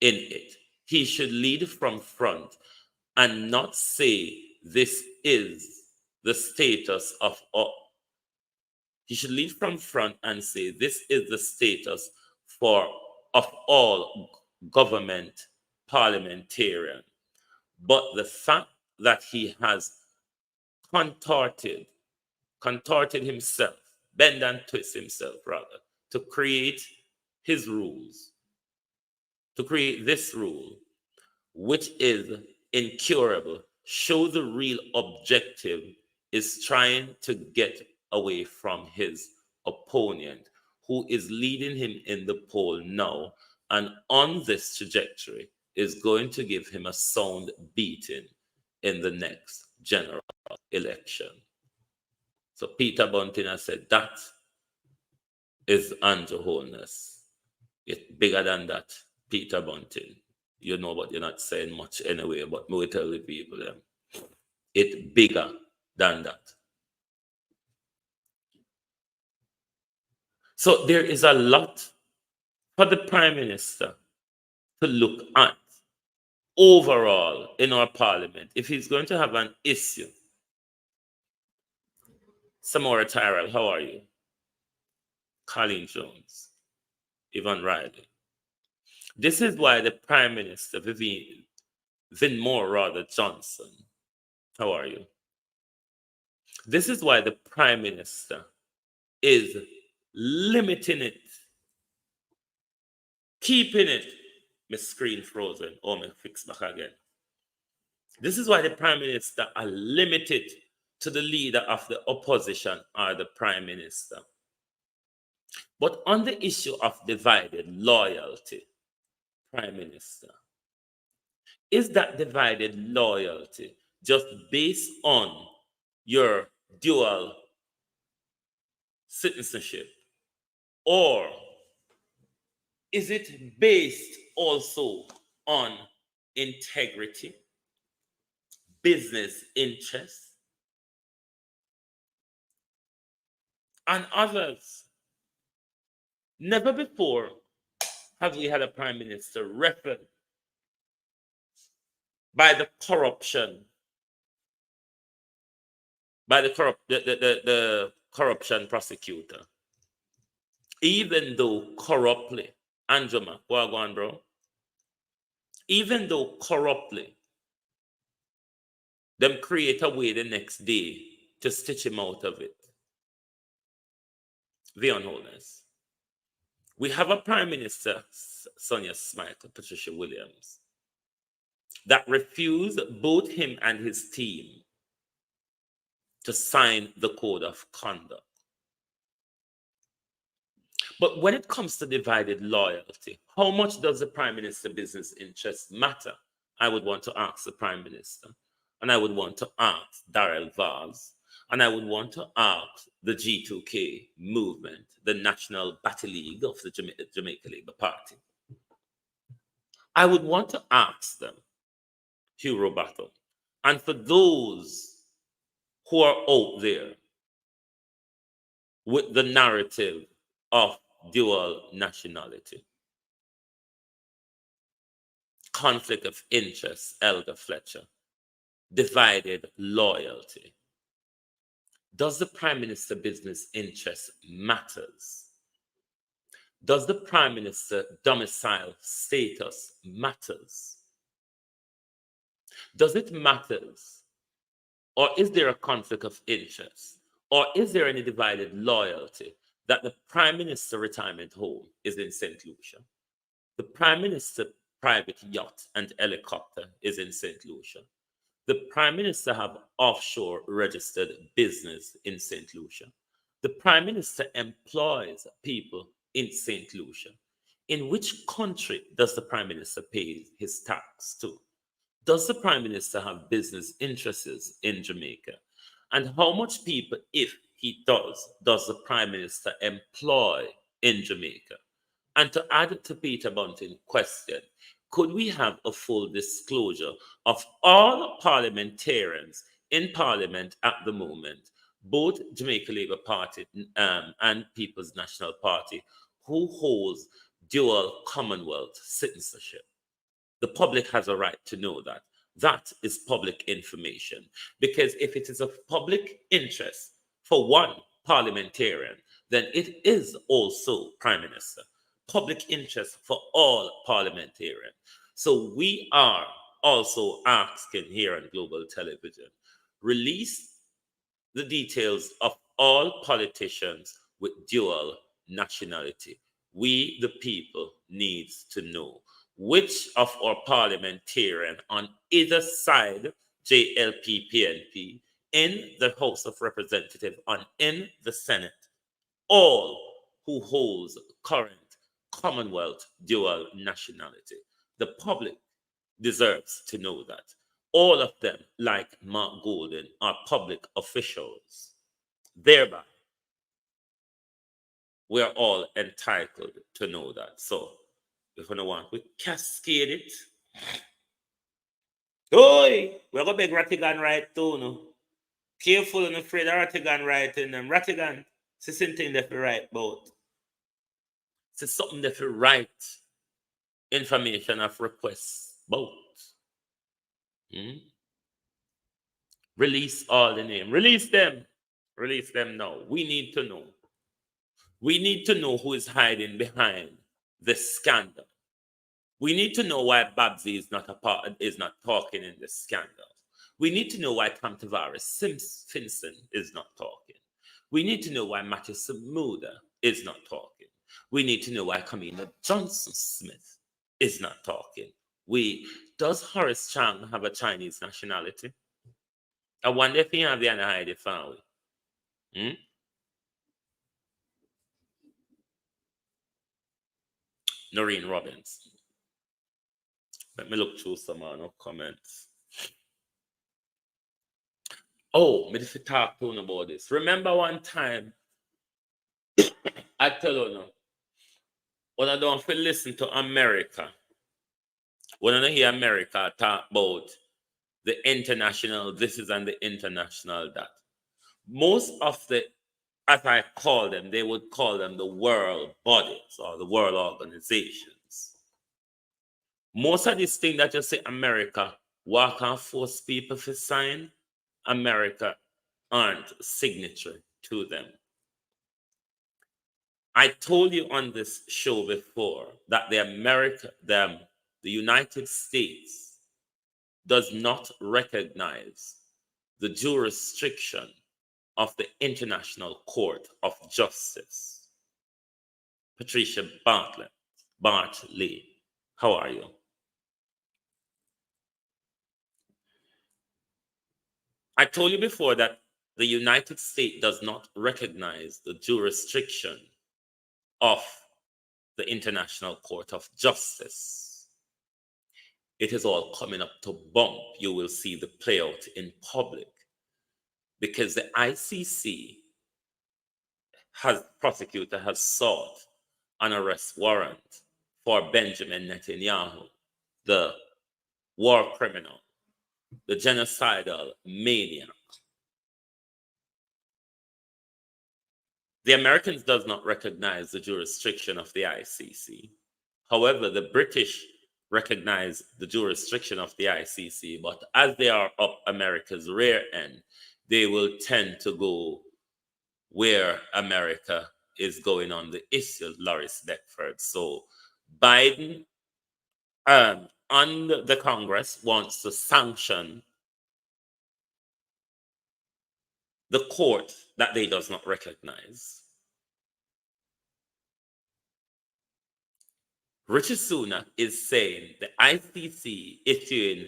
in it, he should lead from front and not say this is the status of all. He should lead from front and say this is the status of all government parliamentarian. But the fact that he has contorted himself, bend and twist himself rather, to create his rules, to create this rule, which is incurable, show the real objective is trying to get away from his opponent, who is leading him in the poll now, and on this trajectory is going to give him a sound beating in the next general election. So Peter Bunting has said that is Andrew Holness. It's bigger than that, Peter Bunting. You know, but you're not saying much anyway, but we tell the people them. It's bigger than that. So there is a lot for the Prime Minister to look at overall in our Parliament if he's going to have an issue. Samora Tyrell, how are you? Colleen Jones, Yvonne Riley. This is why the Prime Minister, Vinmore Johnson, how are you? This is why the Prime Minister is limiting it, keeping it. My screen frozen. Oh, me fix back again. This is why the Prime Minister are limited to the leader of the opposition or the Prime Minister. But on the issue of divided loyalty, Prime Minister, is that divided loyalty just based on your dual citizenship, or is it based also on integrity, business interests, and others? Never before have we had a Prime Minister referred by the corruption, by the corruption prosecutor, even though corruptly, Anjoma, go on, bro. Even though corruptly, them create a way the next day to stitch him out of it. The unholiness. We have a Prime Minister, Sonia Smith, Patricia Williams, that refused both him and his team to sign the code of conduct. But when it comes to divided loyalty, how much does the Prime Minister business interest matter? I would want to ask the Prime Minister, and I would want to ask Darrell Vaz, and I would want to ask the G2K movement, the National Battle League of the Jamaica Labour Party. I would want to ask them, Hugh Robatto, and for those who are out there with the narrative of dual nationality, conflict of interest, Elder Fletcher, divided loyalty. Does the Prime Minister business interest matters? Does the Prime Minister domicile status matters? Does it matters? Or is there a conflict of interest? Or is there any divided loyalty that the Prime Minister retirement home is in St. Lucia? The Prime Minister private yacht and helicopter is in St. Lucia. The Prime Minister have offshore registered business in St. Lucia. The Prime Minister employs people in St. Lucia. In which country does the Prime Minister pay his tax to? Does the Prime Minister have business interests in Jamaica? And how much people, if he does the Prime Minister employ in Jamaica? And to add to Peter Bunting's question, could we have a full disclosure of all parliamentarians in Parliament at the moment, both Jamaica Labour Party and People's National Party, who holds dual Commonwealth citizenship? The public has a right to know that. That is public information. Because if it is of public interest for one parliamentarian, then it is also Prime Minister. Public interest for all parliamentarians. So we are also asking here on Global Television, release the details of all politicians with dual nationality. We, the people, needs to know which of our parliamentarians on either side, JLP, PNP, in the House of Representatives and in the Senate, all who holds current Commonwealth dual nationality. The public deserves to know that. All of them, like Mark Golden, are public officials. Thereby, we are all entitled to know that. So, if we don't want, we cascade it. Oi! We're going to beg Rattigan right too, no? Careful and afraid of Rattigan right in them. Rattigan, it's something that we write about. It's something that we write information of requests about. Release all the name. Release them. Release them now. We need to know. We need to know who is hiding behind this scandal. We need to know why Babsy is not talking in this scandal. We need to know why Tom Tavares Finson is not talking. We need to know why Matthew Samuda is not talking. We need to know why Kamina Johnson Smith is not talking. Does Horace Chang have a Chinese nationality? I wonder if he has the Anahide family. Noreen Robbins. Let me look through some comments. Oh, me if you talk to you about this. Remember one time, I tell you now, when I don't feel listen to America, when I hear America talk about the international this is and the international that, most of the, as I call them, they would call them the world bodies or the world organizations. Most of these things that you say America walk and force people to sign, America aren't signature to them. I told you on this show before that the United States does not recognize the jurisdiction of the International Court of Justice. Patricia Bartley, how are you? I told you before that the United States does not recognize the jurisdiction of the International Court of Justice. It is all coming up to bump. You will see the play out in public because the ICC prosecutor has sought an arrest warrant for Benjamin Netanyahu, the war criminal, the genocidal maniac. The Americans does not recognize the jurisdiction of the ICC. However, the British recognize the jurisdiction of the ICC, but as they are up America's rear end, they will tend to go where America is going on the issue, Lawrence Beckford. So Biden and the Congress wants to sanction the court that they does not recognize. Richard Sunak is saying the ICC issuing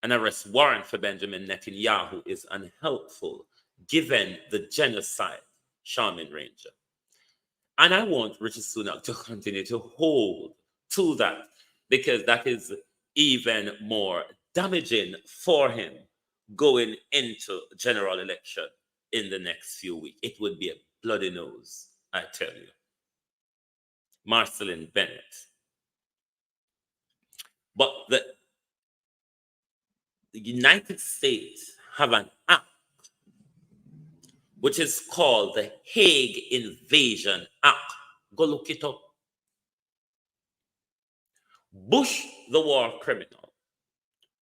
an arrest warrant for Benjamin Netanyahu is unhelpful given the genocide, Charmin Ranger. And I want Richard Sunak to continue to hold to that because that is even more damaging for him going into general election in the next few weeks. It would be a bloody nose, I tell you. Marceline Bennett. But the United States have an act which is called the Hague Invasion Act. Go look it up. Bush, the war criminal,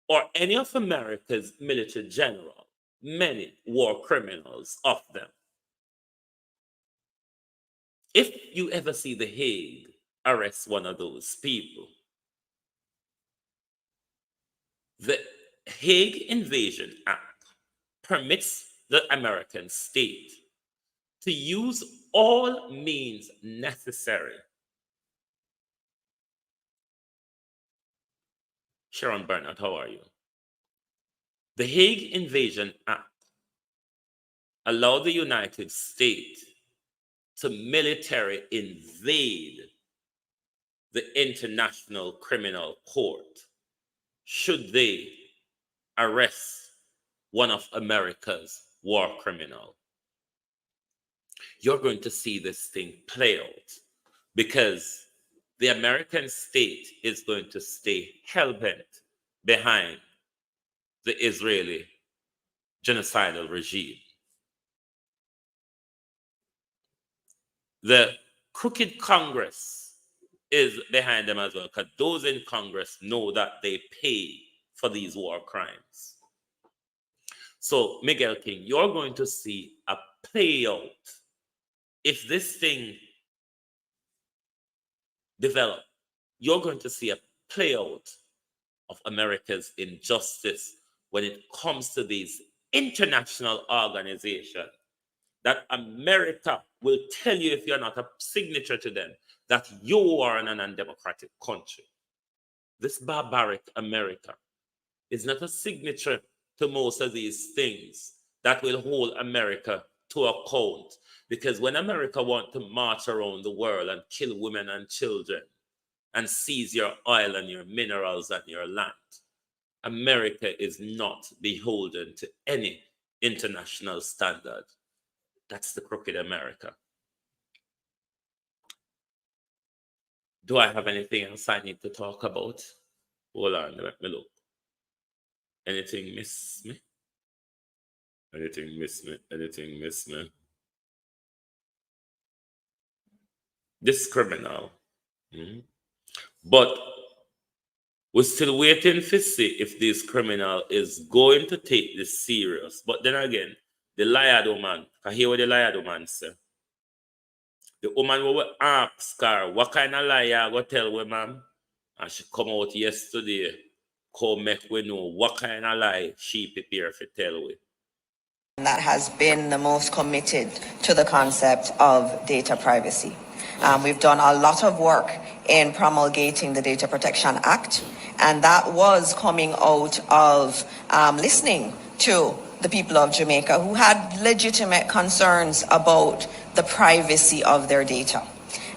or any of America's military general, many war criminals of them. If you ever see the Hague arrest one of those people, the Hague Invasion Act permits the American state to use all means necessary. Sharon Bernard, how are you? The Hague Invasion Act allowed the United States to militarily invade the International Criminal Court should they arrest one of America's war criminals. You're going to see this thing play out because the American state is going to stay hell-bent behind the Israeli genocidal regime. The crooked Congress is behind them as well because those in Congress know that they pay for these war crimes. So, Miguel King, you're going to see a play out. If this thing develops, you're going to see a play out of America's injustice when it comes to these international organizations that America will tell you if you're not a signature to them that you are in an undemocratic country. This barbaric America is not a signature to most of these things that will hold America to account. Because when America wants to march around the world and kill women and children and seize your oil and your minerals and your land, America is not beholden to any international standard. That's the crooked America. Do I have anything else I need to talk about? Hold on, let me look. Anything miss me? Anything miss me? Anything miss me? This criminal. But we're still waiting to see if this criminal is going to take this serious. But then again, the liar woman, I hear what the liar woman say. The woman will ask her, what kind of lie I go tell we, ma'am? And she come out yesterday, come make we know what kind of lie she prepare to tell we. that has been the most committed to the concept of data privacy. We've done a lot of work in promulgating the Data Protection Act, and that was coming out of listening to the people of Jamaica who had legitimate concerns about the privacy of their data.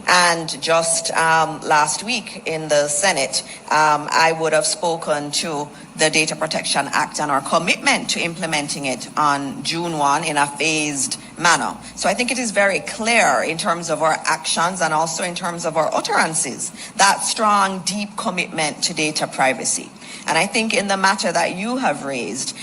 And just last week in the Senate, I would have spoken to the Data Protection Act and our commitment to implementing it on June 1 in a phased manner. So I think it is very clear in terms of our actions and also in terms of our utterances, that strong, deep commitment to data privacy. And I think in the matter that you have raised,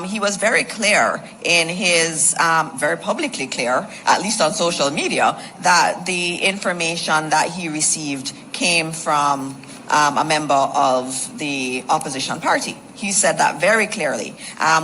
he was very clear in his, very publicly clear, at least on social media, that the information that he received came from a member of the opposition party. He said that very clearly.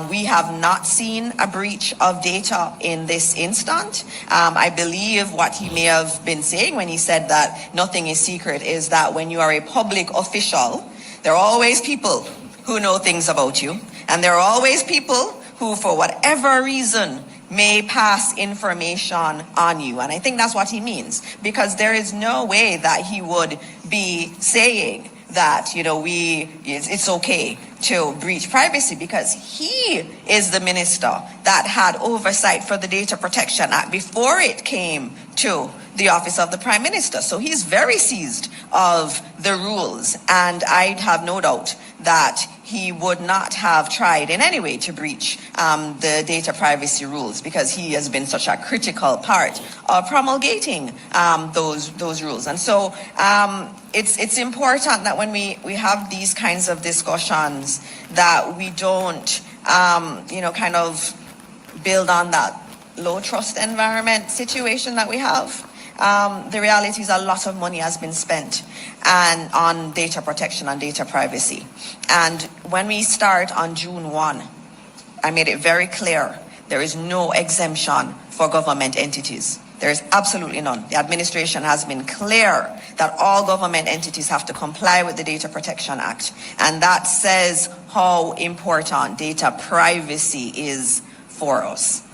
We have not seen a breach of data in this instant. I believe what he may have been saying when he said that nothing is secret is that when you are a public official, there are always people who know things about you, and there are always people who, for whatever reason, may pass information on you. And I think that's what he means, because there is no way that he would be saying that, you know, it's okay to breach privacy, because he is the minister that had oversight for the Data Protection Act before it came to the office of the Prime Minister. So he's very seized of the rules, and I have no doubt that he would not have tried in any way to breach the data privacy rules, because he has been such a critical part of promulgating those rules. And so it's important that when we have these kinds of discussions, that we don't kind of build on that low trust environment situation that we have. The reality is a lot of money has been spent on data protection and data privacy. And when we start on June 1, I made it very clear there is no exemption for government entities. There is absolutely none. The administration has been clear that all government entities have to comply with the Data Protection Act. And that says how important data privacy is for us.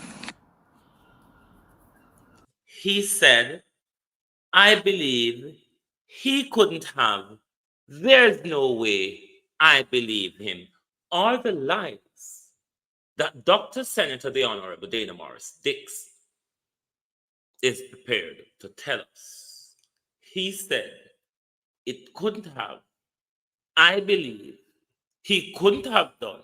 He said, I believe he couldn't have. There's no way I believe him. All the lies that Dr. Senator the Honorable Dana Morris Dix is prepared to tell us. He said it couldn't have. I believe he couldn't have done.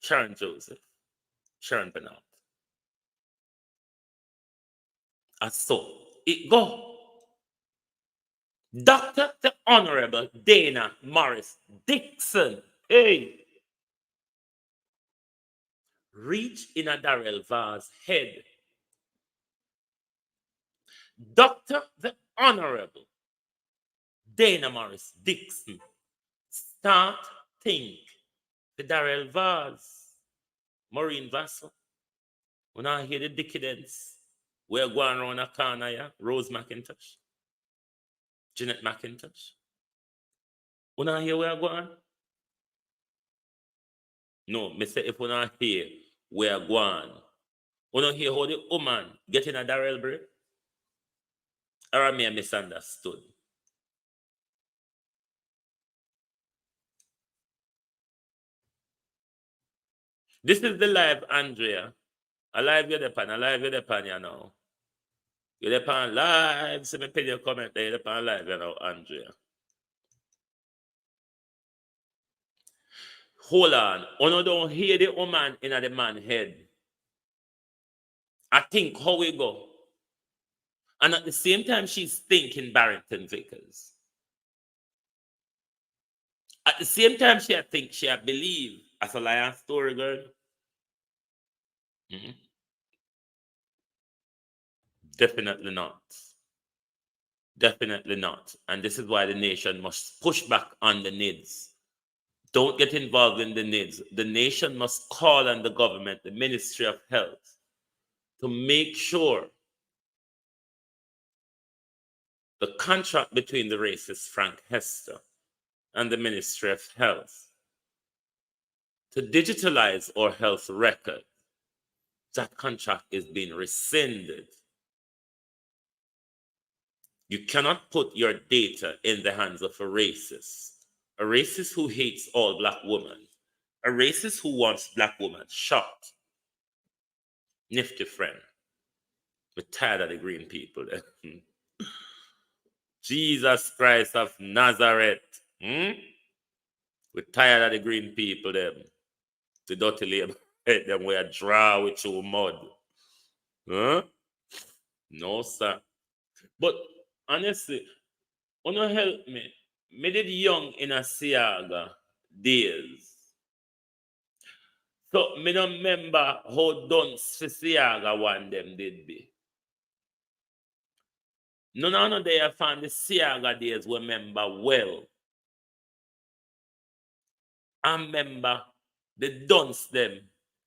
Sharon Joseph, Sharon Bernard. And so it go. Dr. the Honorable Dana Morris Dixon, hey, reach in a Darrell Vaz head. Dr. the Honorable Dana Morris Dixon start think the Darrell Vaz, Maureen Vassell. When I hear the decadence, we're going around a corner, yeah? Rose McIntosh, Jeanette McIntosh. When I hear where I'm going, no, me say if we not hear where I'm going, we don't hear how the woman get in a Darrell break, or I may have misunderstood. This is the live, Andrea. A live you're the live you're the you know. You're the live, so me pay your comment there, you're the live, you know, Andrea. Hold on. You don't hear the woman in the man head. I think how we go. And at the same time, she's thinking Barrington Vickers. At the same time, she believe as a lion story girl. Mm-hmm. Definitely not. Definitely not. And this is why the nation must push back on the NIDS. Don't get involved in the NIDS. The nation must call on the government, the Ministry of Health, to make sure the contract between the racist Frank Hester and the Ministry of Health to digitalize our health record, that contract is being rescinded. You cannot put your data in the hands of a racist who hates all black women, a racist who wants black women shot. Nifty friend. We're tired of the green people then. Jesus Christ of Nazareth. We're tired of the green people them. The dirty labor. Them we are draw with your mud. Huh? No, sir. But honestly, wanna help me. Me did young in a Siaga days. So me don't remember how dunce for Siaga one them did be. None of they found the Siaga days we remember well. I remember the dunce them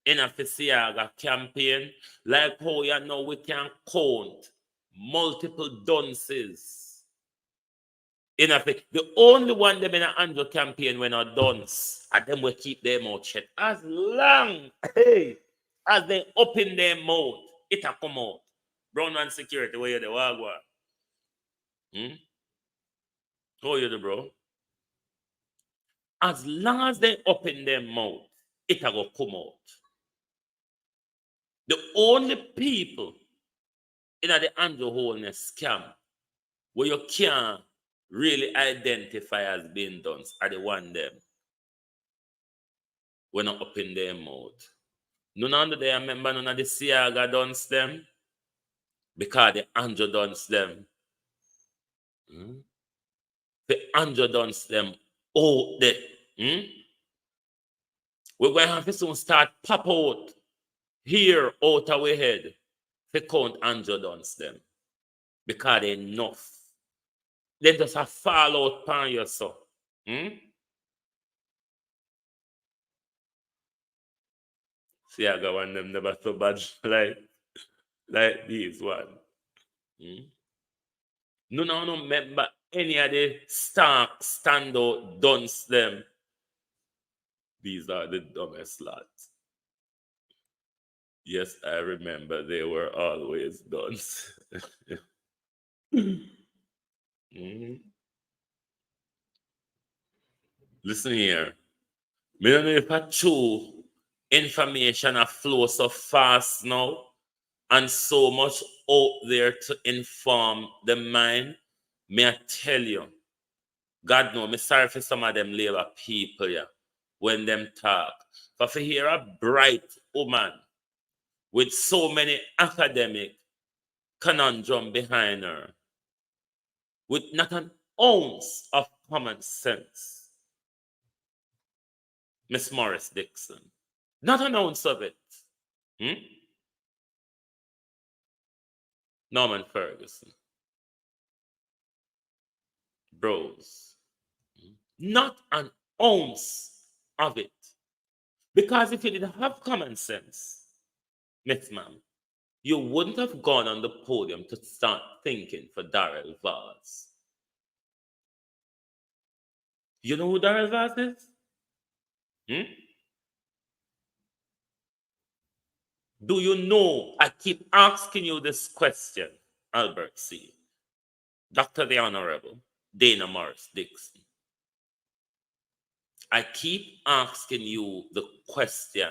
in a Siaga campaign, like how you know we can count multiple dunces. In a the only one them in an Andrew campaign when are dunce, and them will keep their mouth shut. As long as they open their mouth, it'll come out. Brown man security, where you the wagwa? How you the bro? As long as they open their mouth, it'll go come out. The only people in the Andrew Holness scam where you can't really identify as being done are the one them when not open their mouth. None of them remember none of the Siaga dons them because the Andrew dons them. The Andrew dons them out there. We're going to have to soon start pop out here out of our head to count Andrew dons them because they enough. Then just a fall out upon you, so. See, I got one them never so bad like these one. No remember any of the standout dunce them. These are the dumbest lads. Yes, I remember they were always dunce. Listen here. I don't know if I true information a flow so fast now and so much out there to inform the mind. May I tell you, God know, me sorry for some of them labor people yeah, when them talk. But for hear a bright woman with so many academic conundrum behind her, with not an ounce of common sense, Miss Morris Dixon. Not an ounce of it. Norman Ferguson. Bros. Not an ounce of it. Because if you didn't have common sense, Miss Ma'am, you wouldn't have gone on the podium to start thinking for Darrell Vaz. You know who Darrell Vaz is? Do you know? I keep asking you this question, Albert C. Dr. the Honorable Dana Morris Dixon. I keep asking you the question,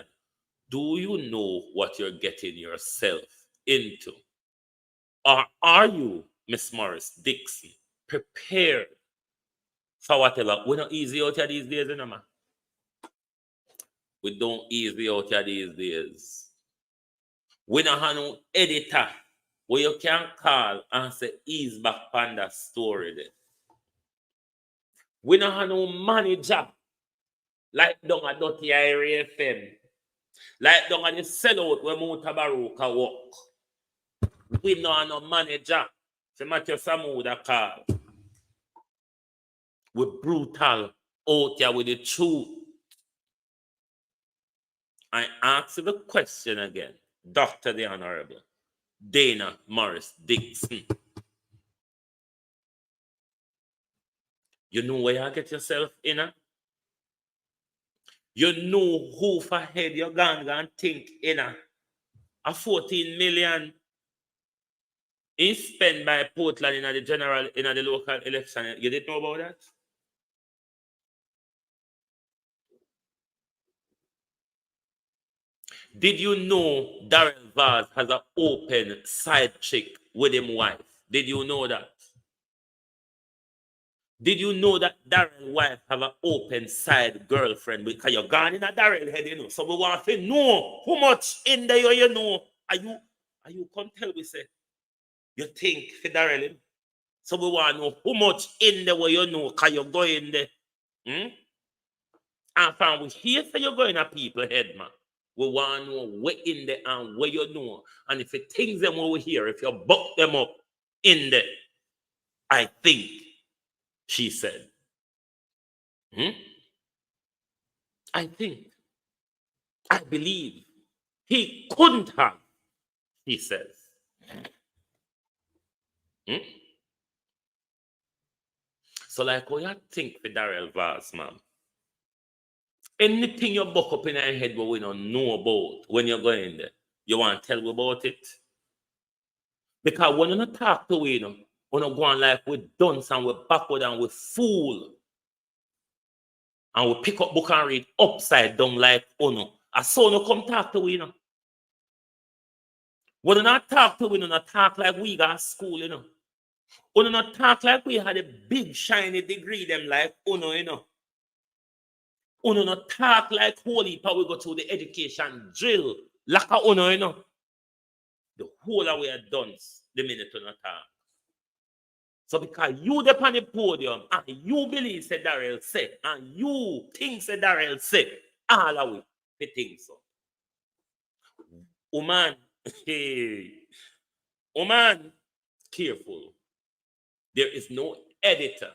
do you know what you're getting yourself into? Or are you, Miss Morris Dixon, prepared for whatever? We're not easy out here these days, you know, man. We don't easy out here these days. We don't have no editor where you can call and say, ease back on that story there. We don't have no manager like down at Dirty Area FM. Like down at the sellout where Mouta Baruka walk. We don't have no manager. So Matthew Samuda call. We're brutal out here with the truth. I ask you the question again. Dr. the Honorable Dana Morris Dixon. You know where you get yourself in? You know who for head you're going to think in a 14 million is spent by Portland in the general, in the local election. You didn't know about that? Did you know Darrell Vaz has an open side chick with him wife? Did you know that? Did you know that Darrell wife have an open side girlfriend? Because you're gone in a Darrell head, you know. So we want to know how much in there you know. Are you come tell we say you think for Darrell? So we want to know how much in there you know because you're going there. And from we hear say you're going at people head, man. We want to know where in there and where you know. And if you think them over here, if you buck them up in there, I think, she said. I think. I believe. He couldn't have, he says. So like what you think for Darrell Vaz, man? Anything you buck up in your head what we don't know about when you're going there, you want to tell me about it? Because when you talk to we, when you go on like we dunce and we backward and we fool, and we pick up book and read upside down like Uno. I saw no come talk to we, When you not talk to we, not talk like we got school, When you not talk like we had a big shiny degree, them like Uno, Uno not talk like holy power we go through the education drill, like a Uno, The whole of we are done the minute you not talk. So because you dep on the podium and you believe say Darrell said, and you think say Darrell said, all of we think so. Woman, woman, careful. There is no editor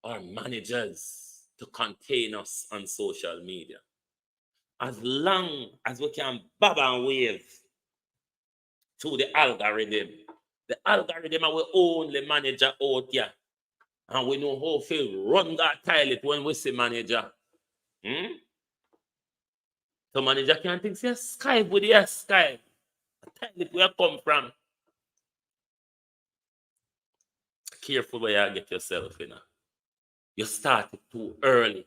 or managers to contain us on social media. As long as we can bob and wave to the algorithm will only manager out here. And we know how to run that toilet when we see manager. So manager can't think, say, Skype with the Skype. The toilet where come from. Careful where you get yourself, You started too early.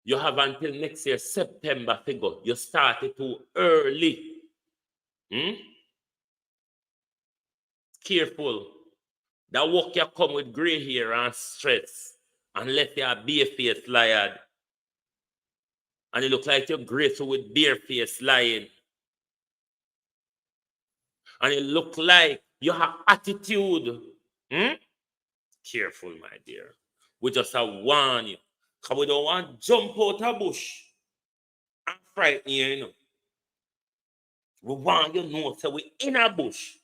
You have until next year, September figure. You started too early. Careful. That work you come with gray hair and stress and let your bare face lied. And it look like you're grateful with bare face lying. And it look like you have attitude. Careful, my dear. We just have warn you. Because we don't want to jump out of bush and frighten you, We want you to know that we're in a bush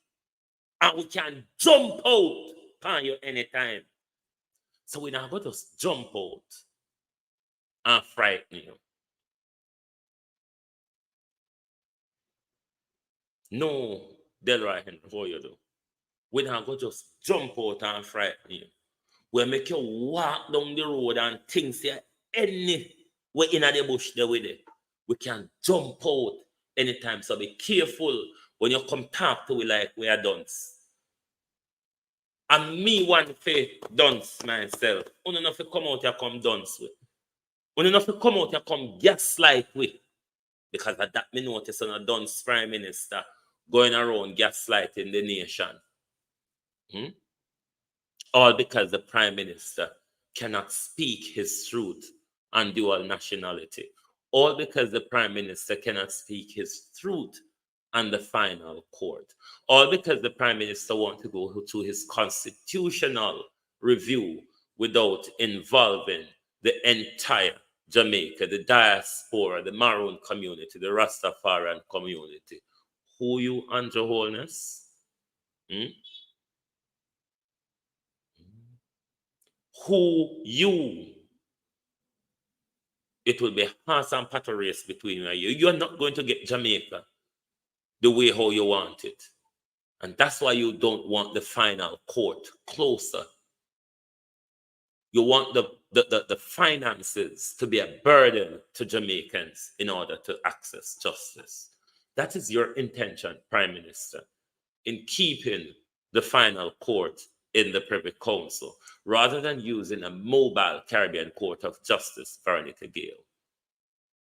and we can jump out on you anytime. So we're not going to just jump out and frighten you. No, Delroy Henry, how you do? We're not going to just jump out and frighten you. We'll make you walk down the road and things here anywhere in the bush there with it. We can jump out anytime. So be careful when you come talk to we like we are dunce. And me want to dunce myself. You know if you come out here come dunce with. You know if you come out here come gaslight with. Because of that me notice on a dunce prime minister going around gaslighting the nation. All because the prime minister cannot speak his truth on dual nationality. All because the prime minister cannot speak his truth on the final court. All because the prime minister wants to go to his constitutional review without involving the entire Jamaica, the diaspora, the Maroon community, the Rastafarian community. Who you, Andrew Holness? Who you? It will be a horse and patter race between you and you. You're not going to get Jamaica the way how you want it. And that's why you don't want the final court closer. You want the finances to be a burden to Jamaicans in order to access justice. That is your intention, Prime Minister, in keeping the final court in the Privy Council, rather than using a mobile Caribbean Court of Justice, Veronica Gale,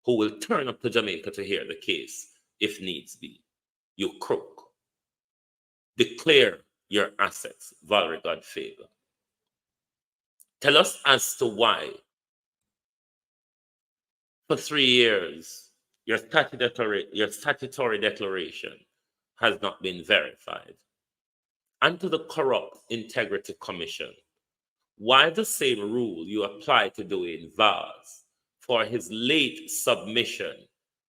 who will turn up to Jamaica to hear the case if needs be. You crook. Declare your assets, Valerie Godfavor. Tell us as to why, for 3 years, your statutory declaration has not been verified. And to the Corrupt Integrity Commission, why the same rule you apply to Dwayne Vaz for his late submission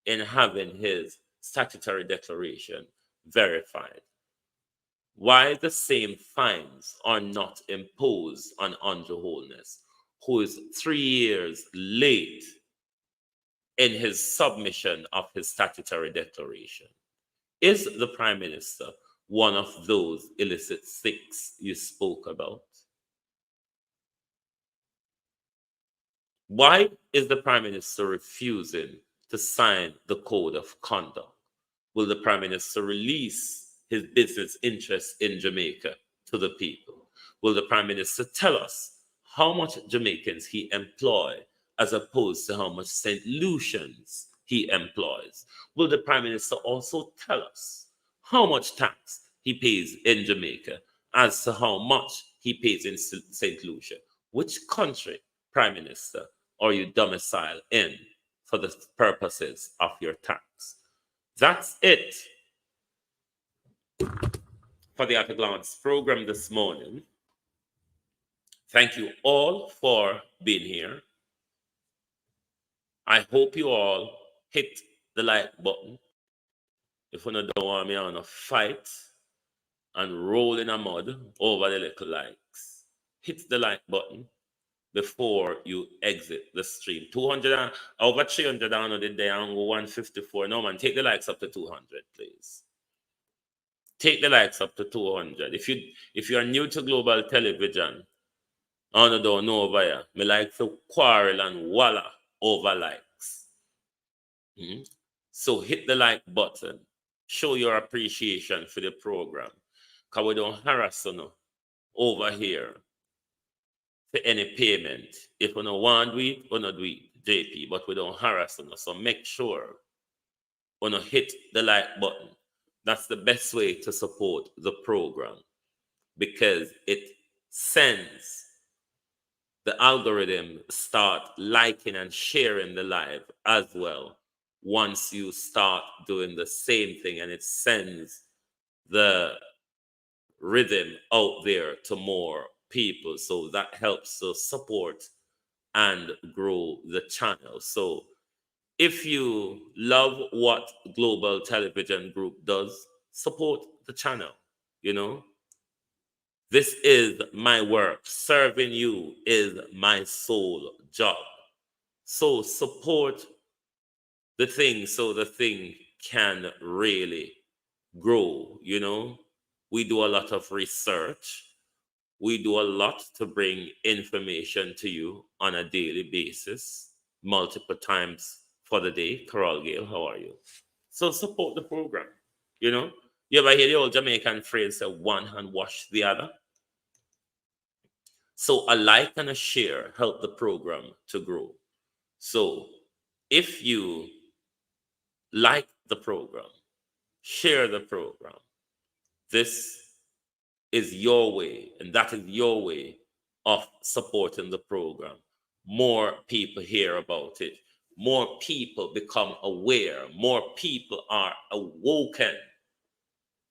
in having his statutory declaration verified? Why the same fines are not imposed on Andrew Holness, who is 3 years late in his submission of his statutory declaration? Is the Prime Minister one of those illicit six you spoke about? Why is the Prime Minister refusing to sign the Code of Conduct? Will the Prime Minister release his business interests in Jamaica to the people? Will the Prime Minister tell us how much Jamaicans he employs as opposed to how much St. Lucians he employs? Will the Prime Minister also tell us how much tax he pays in Jamaica as to how much he pays in St. Lucia? Which country, Prime Minister, are you domiciled in for the purposes of your tax? That's it for the At a Glance program this morning. Thank you all for being here. I hope you all hit the like button. If you don't want me on a fight and roll in a mud over the little likes, hit the like button before you exit the stream. 200 and over 300 down on the day and 154. No man, take the likes up to 200, please. Take the likes up to 200. If you are new to global television, I don't know over here. Me like to quarrel and walla over likes. So hit the like button. Show your appreciation for the program. Because we don't harass you over here for any payment. If we don't want to do it, we don't do it, JP. But we don't harass you. So make sure you hit the like button. That's the best way to support the program, because it sends the algorithm start liking and sharing the live as well once you start doing the same thing, and it sends the rhythm out there to more people. So that helps to support and grow the channel. So if you love what Global Television Group does, support the channel, This is my work. Serving you is my sole job. So support the thing so the thing can really grow, We do a lot of research. We do a lot to bring information to you on a daily basis, multiple times for the day. Carol Gale, how are you? So support the program, You ever hear the old Jamaican phrase, say, one hand wash the other? So a like and a share help the program to grow. So if you like the program, share the program, this is your way, and that is your way of supporting the program. More people hear about it. More people become aware. More people are awoken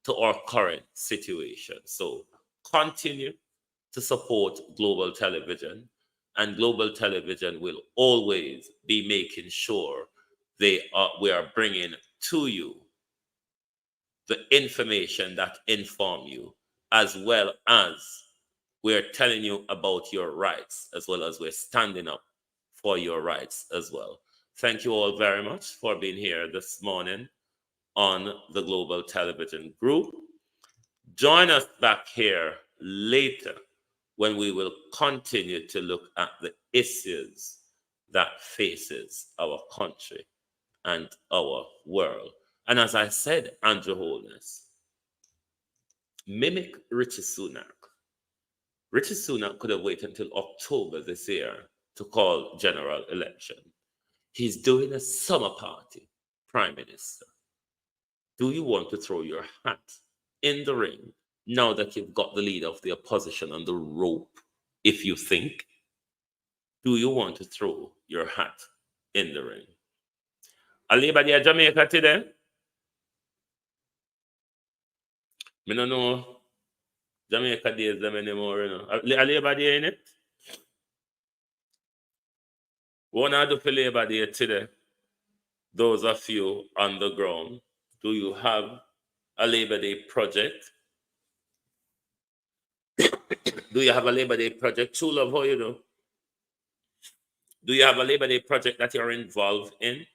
to our current situation. So continue to support Global Television, and Global Television will always be making sure we are bringing to you the information that inform you, as well as we're telling you about your rights, as well as we're standing up for your rights as well. Thank you all very much for being here this morning on the Global Television Group. Join us back here later when we will continue to look at the issues that faces our country and our world. And as I said, Andrew Holness, mimic Richie Sunak. Richie Sunak could have waited until October this year to call general election. He's doing a summer party, Prime Minister. Do you want to throw your hat in the ring now that you've got the leader of the opposition on the rope, if you think? Do you want to throw your hat in the ring? Anybody at Jamaica today? I don't know Jamaica days them anymore, you know. Labor Day in it? What I do for Labor Day today? Those of you on the ground, do you have a Labor Day project? Do you have a Labor Day project? True love, how you do? Do you have a Labor Day project that you're involved in?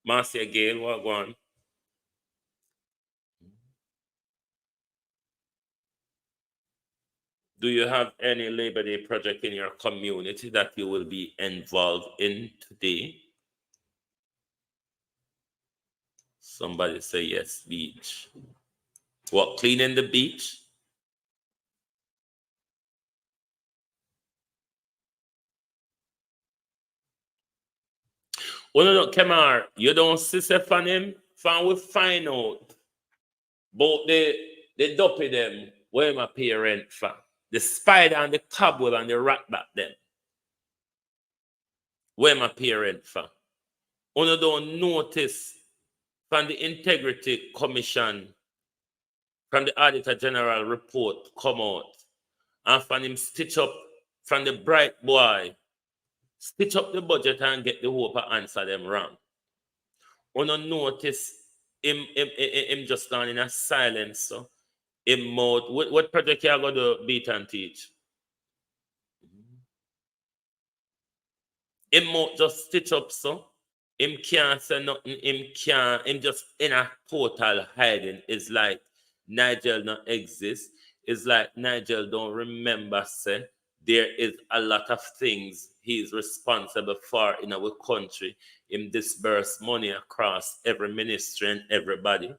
Marcia Gale, what go on? Do you have any Labor Day project in your community that you will be involved in today? Somebody say yes, beach. What, cleaning the beach? Oh, no, Kemar, you don't see from him? Fan we find out. But the dopey them, where my parent fan. The spider and the cobweb and the rat back them. Where my parent fan. You don't notice from the Integrity Commission, from the Auditor General report come out, and from him stitch up from the bright boy, stitch up the budget and get the hope and answer them wrong. You don't notice him just down in a silence, so him mouth. What project you are going to beat and teach? Him mouth just stitch up, so him can't say nothing. Him just in a total hiding. It's like Nigel not exist. It's like Nigel don't remember, say, there is a lot of things he's responsible for in our country. Him disburse money across every ministry and everybody.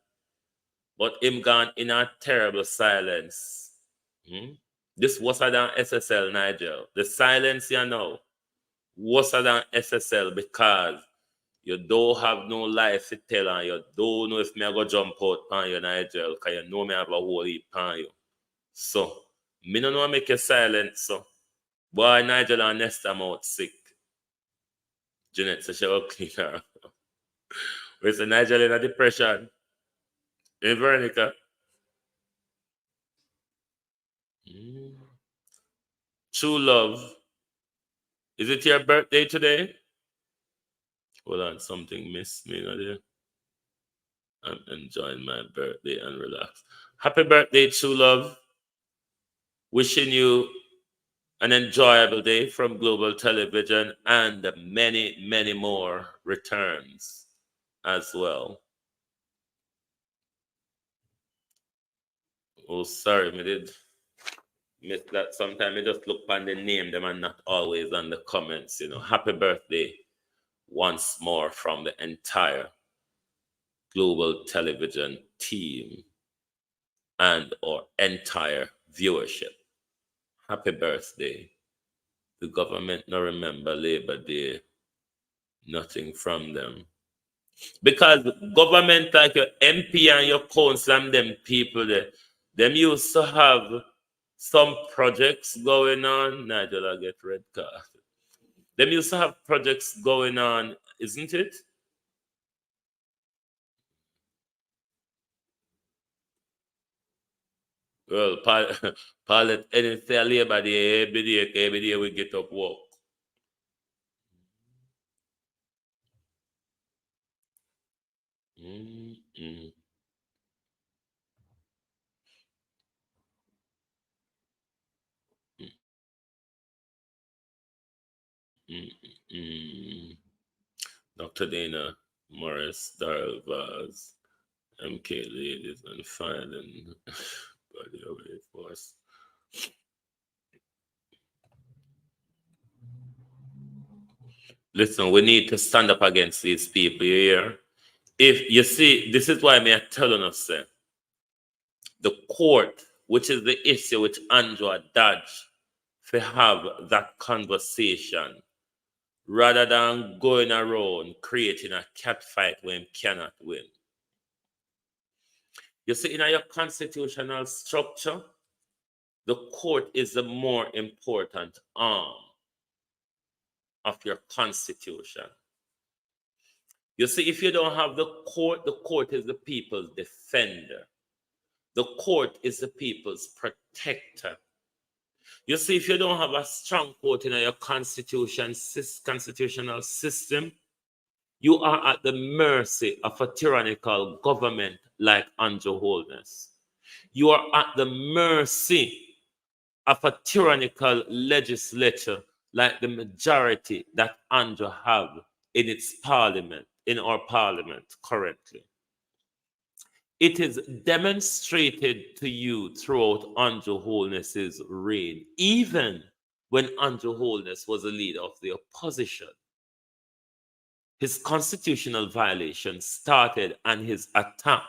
But him gone in a terrible silence. This was than SSL, Nigel. The silence you know was than SSL because you don't have no life to tell and you don't know if me I go jump out on you, Nigel, because you know me have a whole heap on you. So, me no know make you silent, so. Boy, Nigel and Nesta out sick. Jeanette says she will clean her. Where's the Nigel in a depression? In Veronica? True love. Is it your birthday today? Hold on, something missed me there. I'm enjoying my birthday and relax. Happy birthday, true love. Wishing you an enjoyable day from Global Television and many, many more returns as well. Oh, sorry, me did miss that. Sometimes I just look on the name, them and not always on the comments, you know. Happy birthday once more from the entire Global Television team and our entire viewership. Happy birthday. The government no remember Labor Day. Nothing from them. Because government like your MP and your council and them people there, them used to have some projects going on. Nigel, I get red card. Them used to have projects going on, isn't it? Well, pilot anything Labor Day, every day we get up work. Dr. Dana Morris, Darrell Vaz, MK Ladies, and Filing Body of Force. Listen, we need to stand up against these people here. If you see, this is why I'm telling us that the court, which is the issue which Andrew dodged, to have that conversation rather than going around creating a cat fight when he cannot win. You see, in your constitutional structure, the court is the more important arm of your constitution. You see, if you don't have the court is the people's defender. The court is the people's protector. You see, if you don't have a strong court in your constitutional system, you are at the mercy of a tyrannical government like Andrew Holness. You are at the mercy of a tyrannical legislature like the majority that Andrew have in its parliament, in our parliament currently. It is demonstrated to you throughout Andrew Holness's reign, even when Andrew Holness was a leader of the opposition. His constitutional violation started and his attack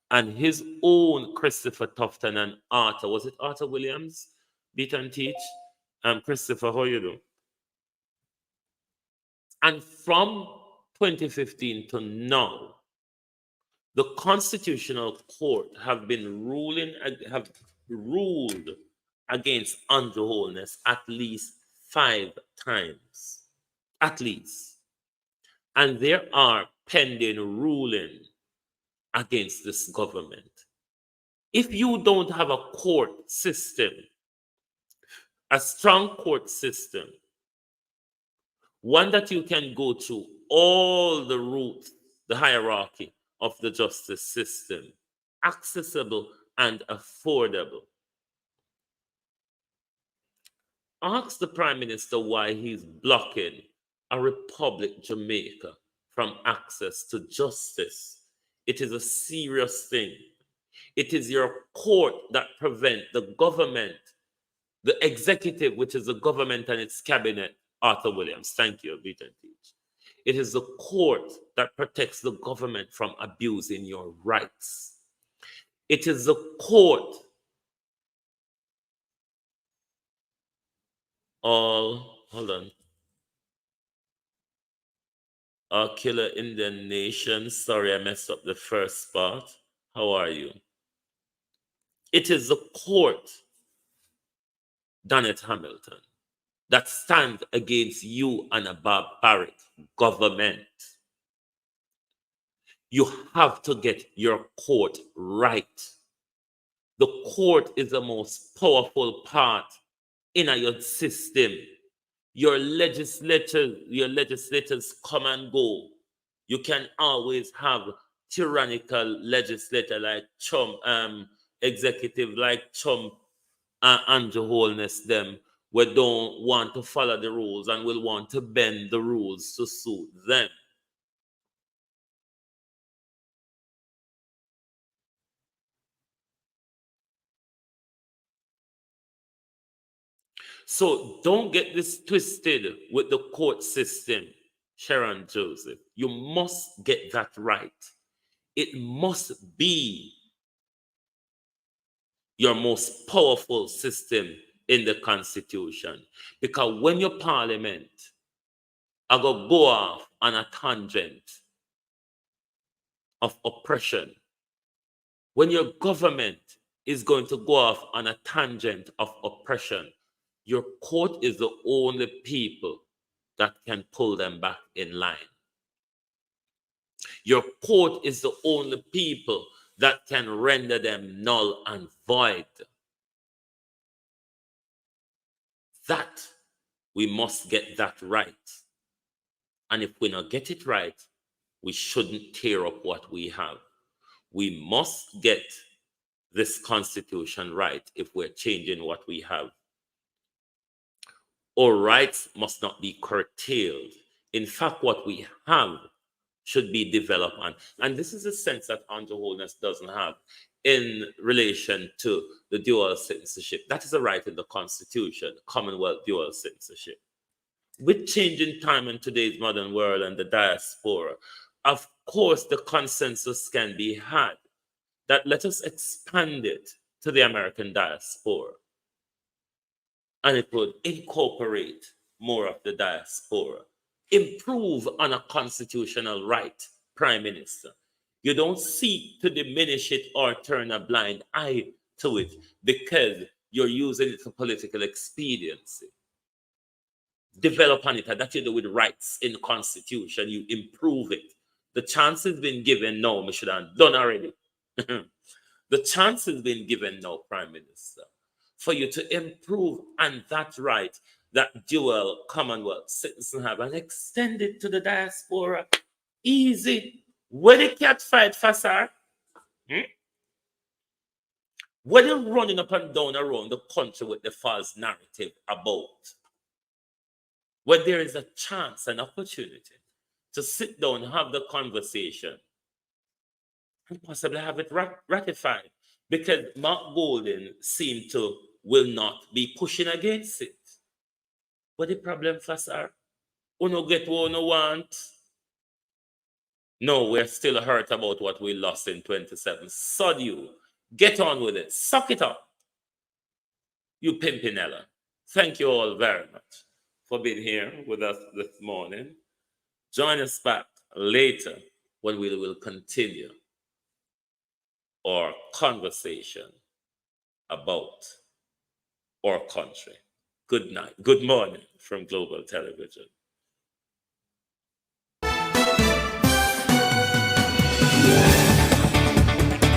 and his own Christopher Tufton and Arthur, was it Arthur Williams? Beat and teach. Christopher, how you do? And from 2015 to now, the Constitutional Court have ruled against Andrew Holness at least 5 times. At least. And there are pending ruling against this government. If you don't have a court system, a strong court system, one that you can go through all the routes, the hierarchy of the justice system, accessible and affordable. Ask the Prime Minister why he's blocking a Republic Jamaica from access to justice. It is a serious thing. It is your court that prevent the government, the executive, which is the government and its cabinet. Arthur Williams, thank you, Beat and Teach. It is the court that protects the government from abusing your rights. It is the court. Hold on. Our killer Indian nation. Sorry, I messed up the first part. How are you? It is the court, Janet Hamilton, that stands against you and a barbaric government. You have to get your court right. The court is the most powerful part in your system. Your legislators come and go. You can always have tyrannical legislator like Trump, executive like Trump and Andrew Holness them, we don't want to follow the rules and will want to bend the rules to suit them. So don't get this twisted with the court system, Sharon Joseph. You must get that right. It must be your most powerful system in the Constitution. Because when your parliament are going to go off on a tangent of oppression, when your government is going to go off on a tangent of oppression, your court is the only people that can pull them back in line. Your court is the only people that can render them null and void. That, we must get that right. And if we not get it right, we shouldn't tear up what we have. We must get this Constitution right if we're changing what we have. Our rights must not be curtailed. In fact, what we have should be developed on. And this is a sense that Andrew Holness doesn't have in relation to the dual citizenship. That is a right in the Constitution, Commonwealth dual citizenship. with changing time in today's modern world and the diaspora, of course, the consensus can be had that let us expand it to the American diaspora. And it would incorporate more of the diaspora, improve on a constitutional right, Prime Minister. You don't seek to diminish it or turn a blind eye to it because you're using it for political expediency. Develop on it, and that you do with rights in the Constitution, you improve it. The chance has been given now, we should have done already. The chance has been given now, Prime Minister, for you to improve on that right that dual Commonwealth citizens have and extend it to the diaspora. Easy. Where the cat fight for, sir? When you're running up and down around the country with the false narrative about, when there is a chance, an opportunity to sit down and have the conversation and possibly have it ratified, because Mark Golden seemed to will not be pushing against it. What the problem for, sir? Uno get what uno want. No, we're still hurt about what we lost in 27. Sod you. Get on with it. Suck it up. You Pimpinella. Thank you all very much for being here with us this morning. Join us back later when we will continue our conversation about our country. Good night. Good morning from Global Television.